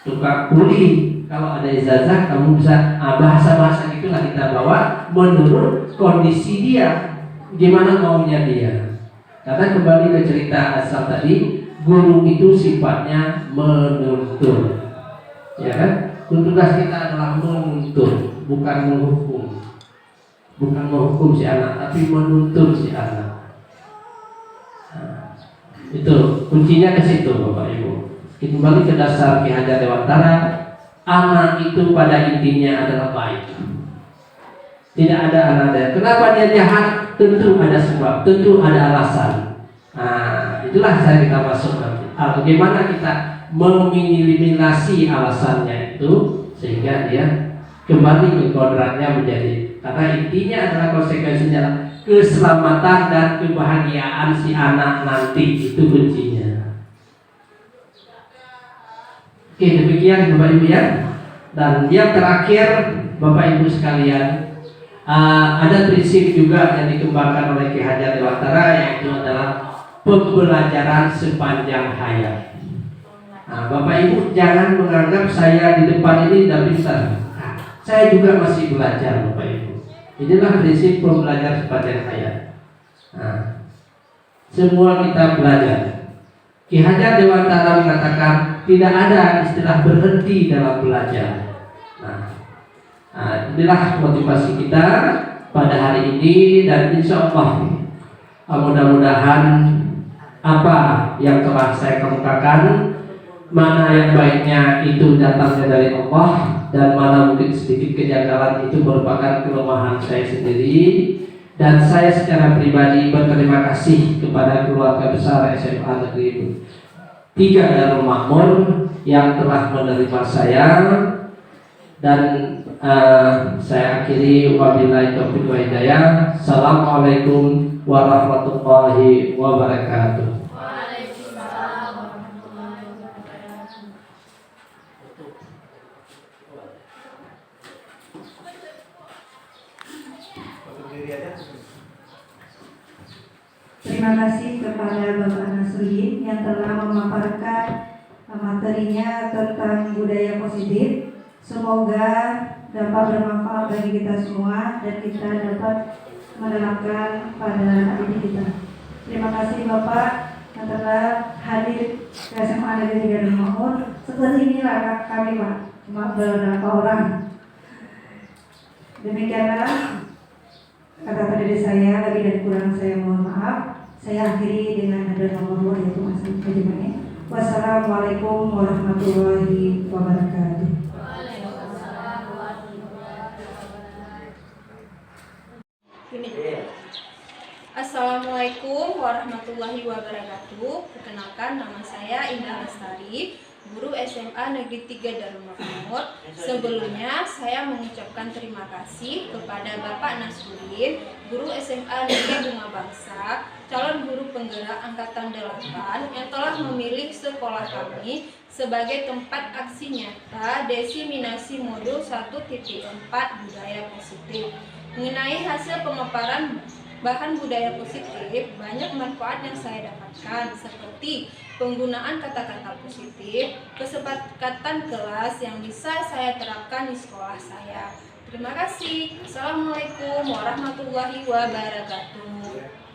tukang kuli. Kalau ada ijazah, kamu bisa bahasa-bahasa itulah kita bawa menurut kondisi dia, gimana maunya dia. Karena kembali ke cerita asal tadi, guru itu sifatnya menuntun, ya kan? Tugas kita adalah menuntun, bukan menghukum, bukan menghukum si anak, tapi menuntun si anak. Itu kuncinya ke situ, Bapak Ibu. Kita kembali ke dasar Ki Hajar Dewantara. Anak itu pada intinya adalah baik. Tidak ada anak. Kenapa dia jahat? Tentu ada sebab, tentu ada alasan. Itulah saya kita masuk nanti. Bagaimana kita meminimalisasi alasannya itu sehingga dia kembali ke kodratnya menjadi. Karena intinya adalah konsekuensinya keselamatan dan kebahagiaan si anak nanti, itu kuncinya. Oke, demikian Bapak Ibu ya. Dan yang terakhir Bapak Ibu sekalian, ada prinsip juga yang dikembangkan oleh Ki Hajar Dewantara, yaitu adalah pembelajaran sepanjang hayat. Bapak Ibu jangan menganggap saya di depan ini tidak bisa. Saya juga masih belajar Bapak Ibu. Inilah prinsip pembelajaran sepanjang hayat. Nah, semua kita belajar. Ki Hajar Dewantara mengatakan tidak ada istilah berhenti dalam belajar. Nah, inilah motivasi kita pada hari ini, dan insya Allah mudah-mudahan apa yang telah saya kemukakan, mana yang baiknya itu datangnya dari Allah, dan mana mungkin sedikit kejanggalan itu merupakan kelemahan saya sendiri. Dan saya secara pribadi berterima kasih kepada keluarga besar SMA Negeri 3 Darul Makmur yang telah menerima saya. Dan saya akhiri, wabillahi taufiq wa hidayah. Assalamualaikum warahmatullahi wabarakatuh. Waalaikumsalam warahmatullahi wabarakatuh. Terima kasih kepada Bapak Nasruddin yang telah memaparkan materinya tentang budaya positif. Semoga dapat bermanfaat bagi kita semua dan kita dapat menerapkan pada hari kita. Terima kasih Bapak yang telah hadir ke SMA Negeri 3 Darul Makmur. Seperti inilah kami Pak, cuma beberapa orang. Demikianlah kata-kata dari saya, lagi dan kurang saya mohon maaf. Saya akhiri dengan hadir nomor 2 yaitu Mas Fajimani. Wassalamualaikum warahmatullahi wabarakatuh. Assalamualaikum warahmatullahi wabarakatuh. Perkenalkan, nama saya Indah Lestari, guru SMA Negeri 3 Darul Makmur. Sebelumnya saya mengucapkan terima kasih kepada Bapak Nasruddin, guru SMA Negeri Bunga Bangsa, calon guru penggerak Angkatan 8 yang telah memilih sekolah kami sebagai tempat aksi nyata diseminasi modul 1.4 budaya positif. Mengenai hasil pemaparan bahan budaya positif, banyak manfaat yang saya dapatkan, seperti penggunaan kata-kata positif, kesepakatan kelas yang bisa saya terapkan di sekolah saya. Terima kasih. Assalamualaikum warahmatullahi wabarakatuh.